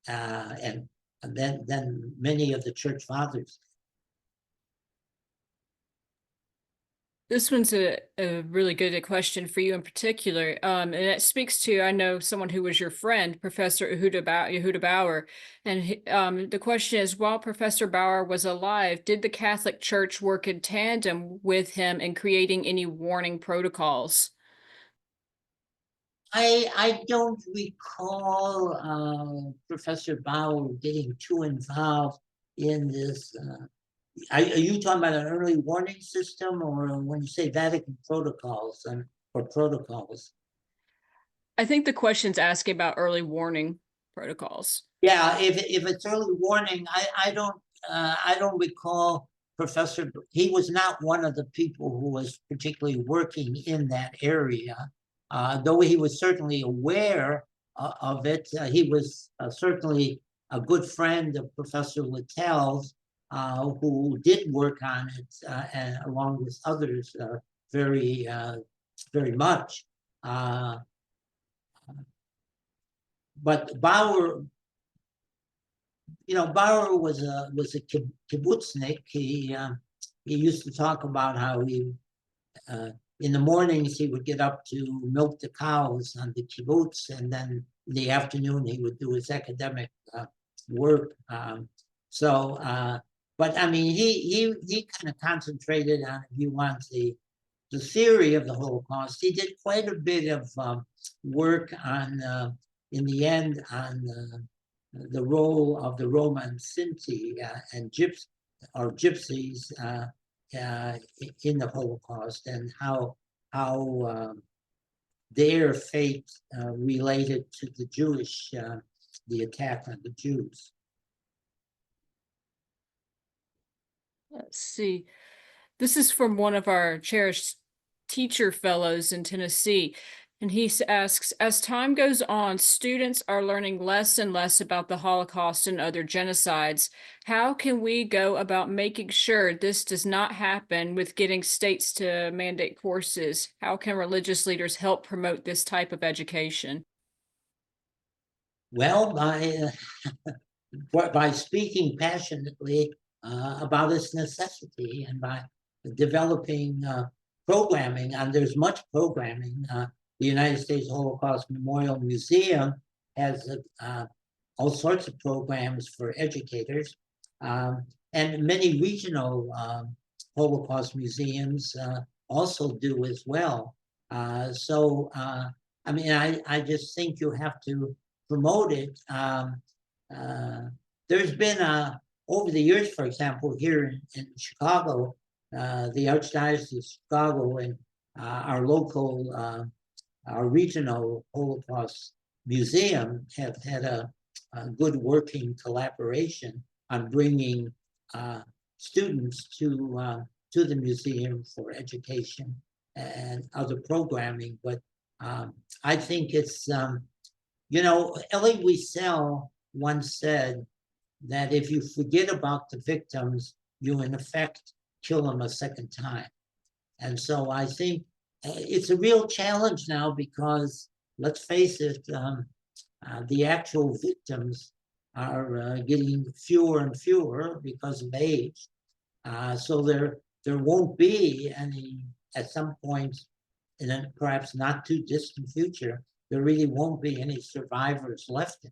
and then many of the church fathers. This one's a really good question for you in particular. And it speaks to, I know someone who was your friend, Professor Yehuda Bauer. And the question is, while Professor Bauer was alive, did the Catholic Church work in tandem with him in creating any warning protocols? I don't recall Professor Bauer getting too involved in this. Are you talking about an early warning system, or when you say Vatican protocols or protocols? I think the question's asking about early warning protocols. Yeah, if it's early warning, I don't recall Professor. He was not one of the people who was particularly working in that area, though he was certainly aware of it. He was certainly a good friend of Professor Littell's, who did work on it, and along with others, very much. But Bauer was a kibbutznik. He used to talk about how he in the mornings he would get up to milk the cows on the kibbutz, and then in the afternoon he would do his academic work. but I mean, he kind of concentrated on, if you want, the theory of the Holocaust. He did quite a bit of work on, in the end, on the role of the Roma and Sinti and gypsies in the Holocaust, and how their fate related to the Jewish, the attack on the Jews. Let's see. This is from one of our cherished teacher fellows in Tennessee. And he asks, as time goes on, students are learning less and less about the Holocaust and other genocides. How can we go about making sure this does not happen with getting states to mandate courses? How can religious leaders help promote this type of education? Well, by speaking passionately about its necessity, and by developing programming, and there's much programming. The United States Holocaust Memorial Museum has all sorts of programs for educators, and many regional Holocaust museums also do as well. I mean, I just think you have to promote it. There's been over the years, for example, here in Chicago, the Archdiocese of Chicago and our local, our regional Holocaust Museum have had a good working collaboration on bringing students to the museum for education and other programming. But I think it's, you know, Elie Wiesel once said that if you forget about the victims, you in effect kill them a second time. And so I think it's a real challenge now, because let's face it, the actual victims are getting fewer and fewer because of age. So there won't be any, at some point in a perhaps not too distant future, there really won't be any survivors left.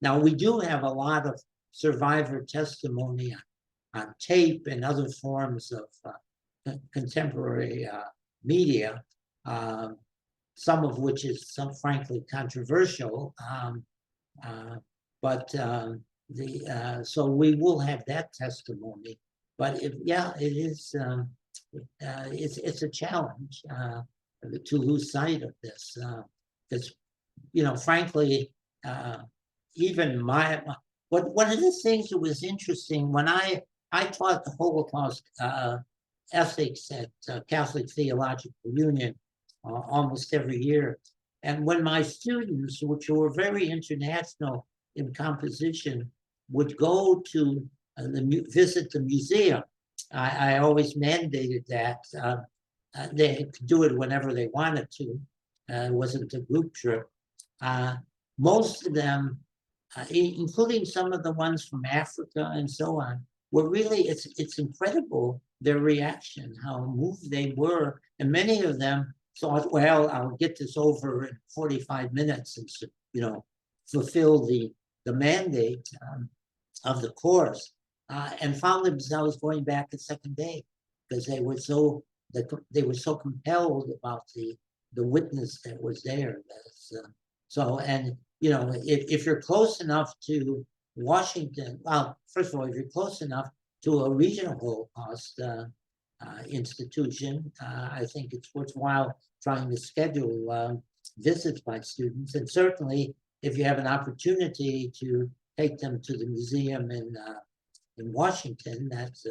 Now, we do have a lot of survivor testimony on tape and other forms of contemporary media, some of which is frankly controversial. So we will have that testimony. But yeah, it is. It's a challenge to lose sight of this. Because, you know, frankly, even one of the things that was interesting when I taught the Holocaust ethics at Catholic Theological Union almost every year, and when my students, which were very international in composition, would go to visit the museum, I always mandated that they could do it whenever they wanted to. It wasn't a group trip. Most of them, including some of the ones from Africa and so on, were really, it's incredible, their reaction, how moved they were. And many of them thought, well, I'll get this over in 45 minutes and, you know, fulfill the mandate of the course, and found themselves going back the second day because they were so compelled about the witness that was there. So, and you know, if you're close enough to Washington, well, first of all, if you're close enough to a regional Holocaust institution, I think it's worthwhile trying to schedule visits by students. And certainly, if you have an opportunity to take them to the museum in Washington, that's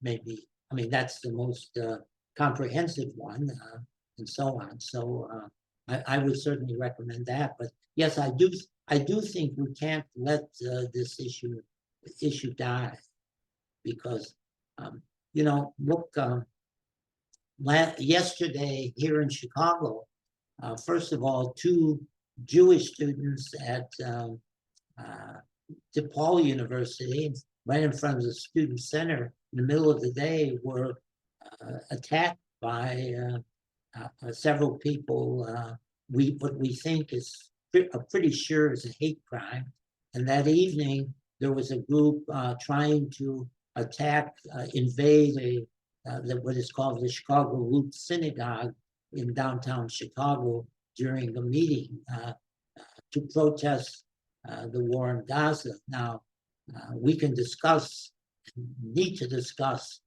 maybe, I mean, that's the most comprehensive one, and so on. So I would certainly recommend that. But yes, I do think we can't let this issue die, because you know, look, yesterday here in Chicago, first of all, 2 Jewish students at DePaul University, right in front of the student center, in the middle of the day, were attacked by several people. What we think is pretty sure is a hate crime. And that evening, there was a group trying to attack, invade what is called the Chicago Loop Synagogue in downtown Chicago during a meeting to protest the war in Gaza. Now, we can discuss, need to discuss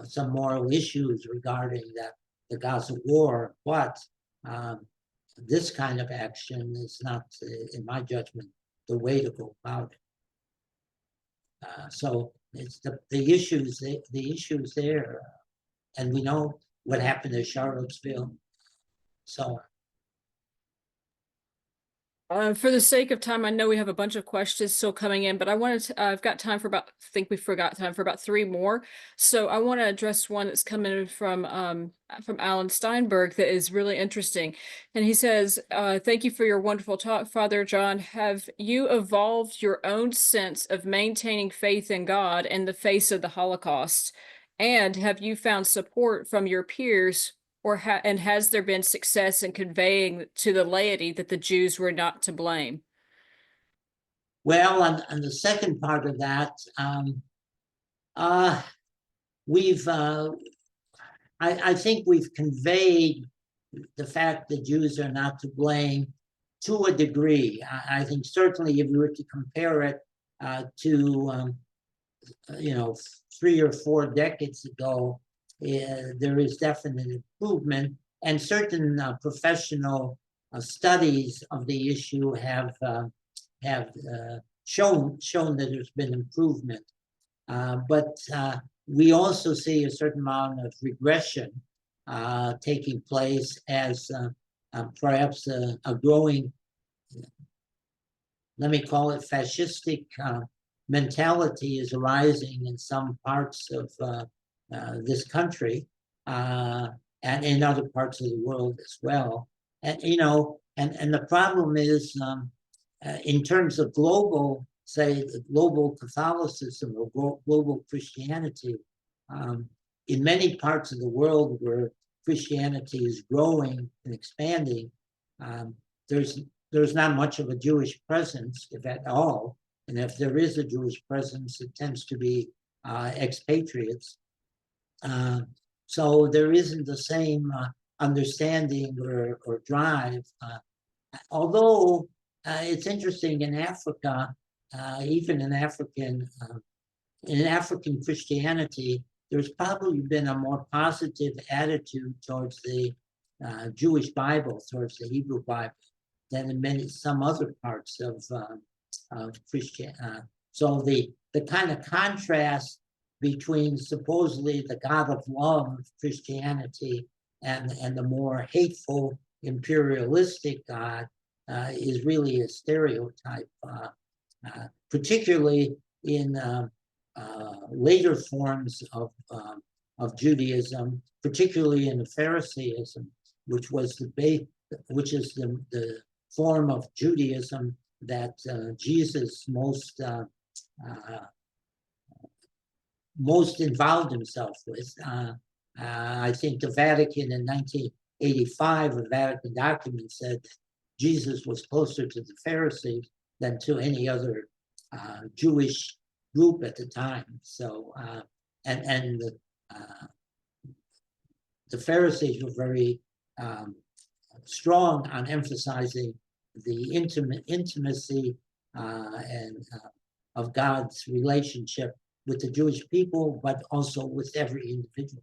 some moral issues regarding the Gaza war, but this kind of action is not, in my judgment, the way to go about it. So it's the issues there, and we know what happened in Charlottesville, so on. For the sake of time, I know we have a bunch of questions still coming in, but I wanted to, I've got time for about, I think we forgot time for about 3 more. So I want to address one that's coming from Alan Steinberg that is really interesting. And he says, thank you for your wonderful talk, Father John. Have you evolved your own sense of maintaining faith in God in the face of the Holocaust? And have you found support from your peers, or and has there been success in conveying to the laity that the Jews were not to blame? Well, on the second part of that, we've I think we've conveyed the fact that Jews are not to blame to a degree. I think certainly if you were to compare it to 3 or 4 decades ago, there is definite improvement, and certain professional studies of the issue have shown that there's been improvement. But we also see a certain amount of regression taking place as perhaps a growing, let me call it fascistic mentality is arising in some parts of this country and in other parts of the world as well. And and the problem is in terms of global, say, the global Catholicism or global Christianity, in many parts of the world where Christianity is growing and expanding, there's not much of a Jewish presence, if at all. And if there is a Jewish presence, it tends to be expatriates. So there isn't the same understanding or drive. Although it's interesting in Africa, even in African Christianity, there's probably been a more positive attitude towards the Jewish Bible, towards the Hebrew Bible, than in some other parts of Christian. So the kind of contrast between supposedly the God of love of Christianity and the more hateful imperialistic God is really a stereotype, particularly in later forms of Judaism, particularly in the Pharisaism, which is the form of Judaism that Jesus most involved himself with. I think the Vatican in 1985, a Vatican document said that Jesus was closer to the Pharisees than to any other Jewish group at the time. So, and the Pharisees were very strong on emphasizing the intimacy and of God's relationship with the Jewish people, but also with every individual.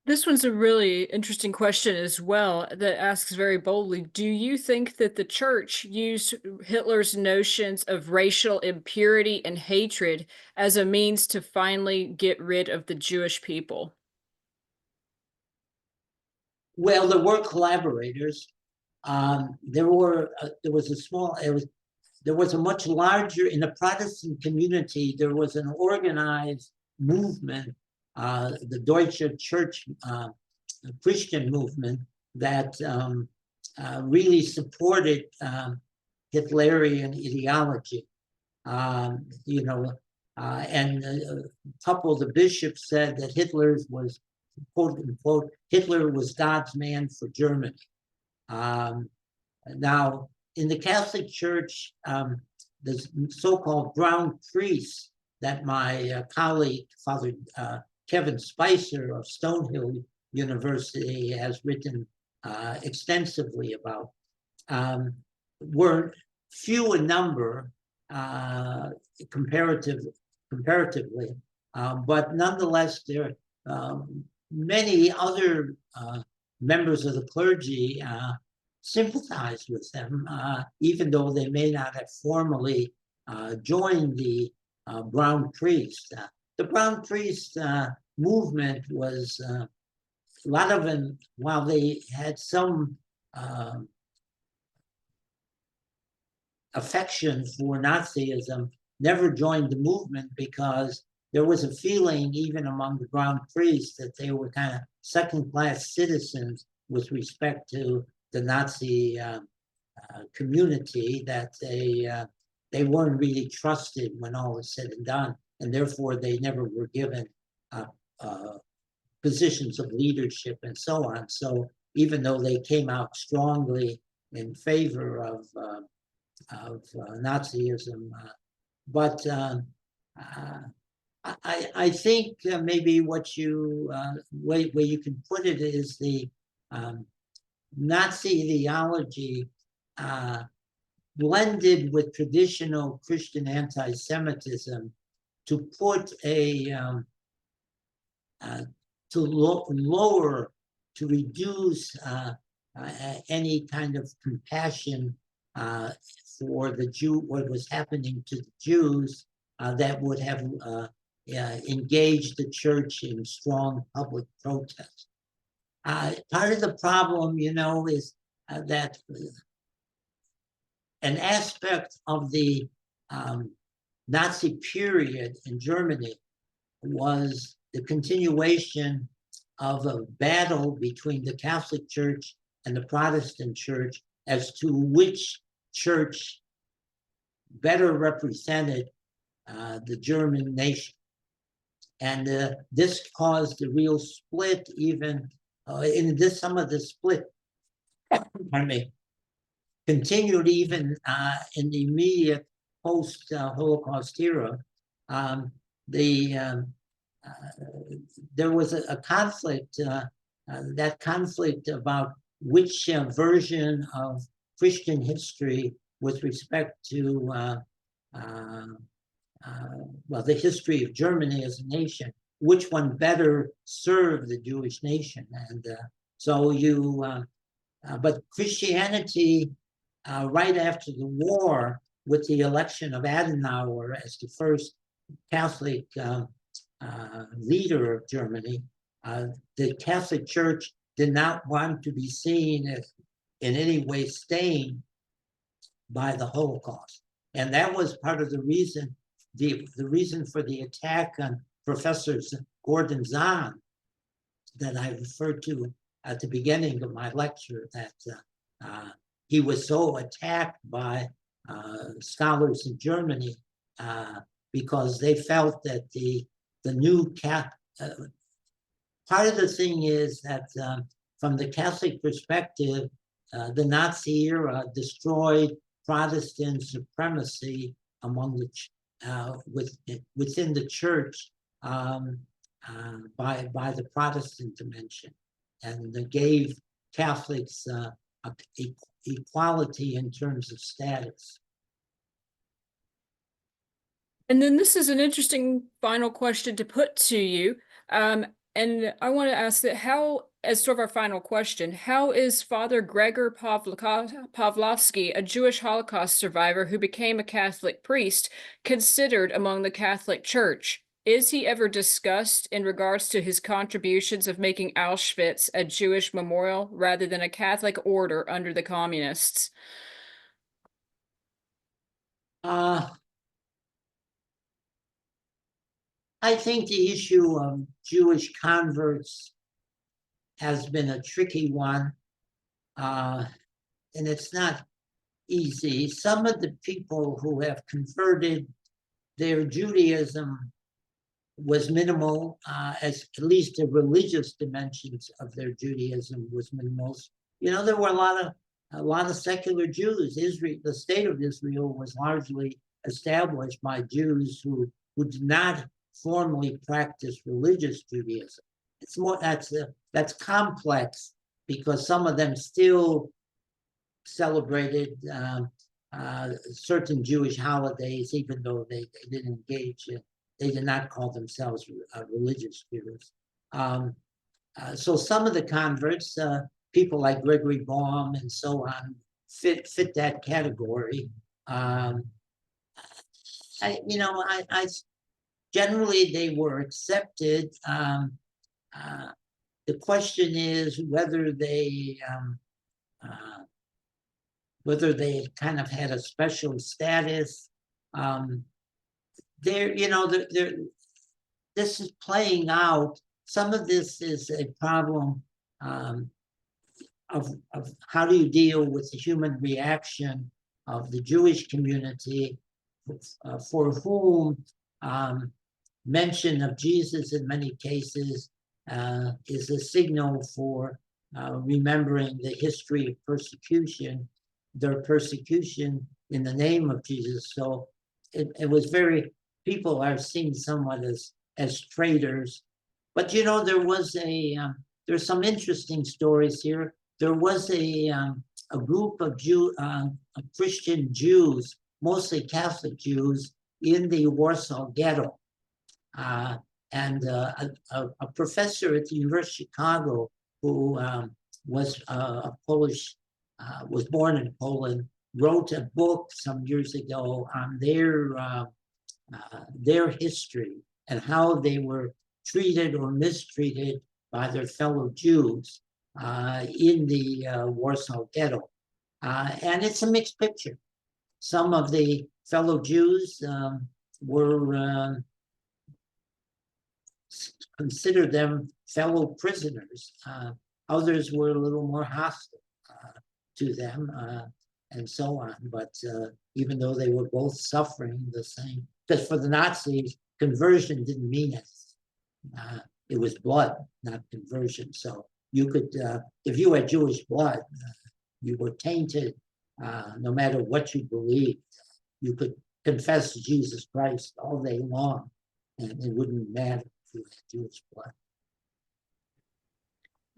This one's a really interesting question as well that asks very boldly, do you think that the church used Hitler's notions of racial impurity and hatred as a means to finally get rid of the Jewish people? Well, there were collaborators. There was a much larger, in the Protestant community, there was an organized movement, the Deutsche Church Christian movement, that really supported Hitlerian ideology. And a couple of the bishops said that Hitler was, quote unquote, Hitler was God's man for Germany. Now, in the Catholic Church, the so-called brown priests that my colleague, Father Kevin Spicer of Stonehill University has written extensively about, were few in number comparatively, but nonetheless, there are many other members of the clergy sympathized with them, even though they may not have formally joined the Brown Priest. The Brown Priest movement was, a lot of them, while they had some affection for Nazism, never joined the movement because there was a feeling, even among the Brown Priests, that they were kind of second-class citizens with respect to the Nazi community, that they weren't really trusted when all was said and done, and therefore they never were given positions of leadership and so on. So even though they came out strongly in favor of Nazism, but I think maybe what you way you can put it is the Nazi ideology blended with traditional Christian anti-Semitism to put a lower, to reduce any kind of compassion for the Jew, what was happening to the Jews, that would have engaged the church in strong public protest. Part of the problem, is that an aspect of the Nazi period in Germany was the continuation of a battle between the Catholic Church and the Protestant Church as to which church better represented the German nation. And this caused a real split, even some of the split, pardon me, continued even in the immediate post-Holocaust era. There was a conflict, that conflict about which version of Christian history with respect to the history of Germany as a nation, which one better served the Jewish nation. And but Christianity, right after the war, with the election of Adenauer as the first Catholic leader of Germany, the Catholic Church did not want to be seen as in any way stained by the Holocaust. And that was part of the reason, the reason for the attack on Professor Gordon Zahn that I referred to at the beginning of my lecture, that he was so attacked by scholars in Germany because they felt that the new part of the thing is that from the Catholic perspective, the Nazi era destroyed Protestant supremacy among the within the church by the Protestant dimension, and they gave Catholics equality in terms of status. And then this is an interesting final question to put to you. And I want to ask that as sort of our final question, how is Father Gregor Pawlikowski, a Jewish Holocaust survivor who became a Catholic priest, considered among the Catholic Church? Is he ever discussed in regards to his contributions of making Auschwitz a Jewish memorial rather than a Catholic order under the communists? I think the issue of Jewish converts has been a tricky one, and it's not easy. Some of the people who have converted, their Judaism was minimal, as at least the religious dimensions of their Judaism was minimal. There were a lot of a lot of secular Jews. Israel, the state of Israel, was largely established by Jews who did not formally practice religious Judaism. It's more that's complex because some of them still celebrated certain Jewish holidays, even though they didn't engage. They did not call themselves religious Jews. So some of the converts, people like Gregory Baum and so on, fit that category. I generally they were accepted. The question is whether they kind of had a special status. This is playing out. Some of this is a problem of how do you deal with the human reaction of the Jewish community, for whom mention of Jesus in many cases is a signal for remembering the history of persecution, their persecution in the name of Jesus. So it was people are seen somewhat as traitors. But there's some interesting stories here. There was a group of Christian Jews, mostly Catholic Jews, in the Warsaw Ghetto. And a professor at the University of Chicago who was was born in Poland, wrote a book some years ago on their history and how they were treated or mistreated by their fellow Jews in the Warsaw Ghetto. And it's a mixed picture. Some of the fellow Jews were considered them fellow prisoners. Others were a little more hostile to them and so on. But even though they were both suffering the same, because for the Nazis, conversion didn't mean anything. It was blood, not conversion. So you could, if you had Jewish blood, you were tainted no matter what you believed. You could confess Jesus Christ all day long, and it wouldn't matter if you had Jewish blood.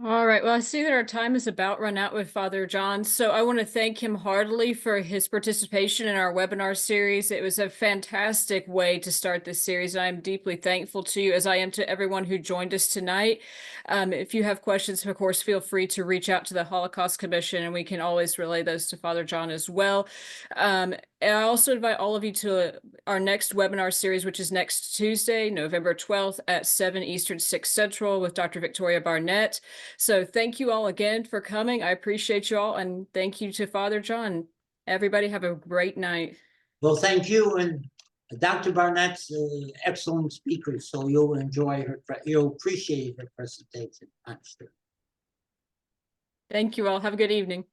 All right. Well, I see that our time is about run out with Father John. So I want to thank him heartily for his participation in our webinar series. It was a fantastic way to start this series. I'm deeply thankful to you, as I am to everyone who joined us tonight. If you have questions, of course, feel free to reach out to the Holocaust Commission, and we can always relay those to Father John as well. And I also invite all of you to our next webinar series, which is next Tuesday, November 12th at 7 Eastern, 6 Central with Dr. Victoria Barnett. So thank you all again for coming. I appreciate you all. And thank you to Father John. Everybody have a great night. Well, thank you. And Dr. Barnett's an excellent speaker, so you'll you'll appreciate her presentation, I'm sure. Thank you all. Have a good evening.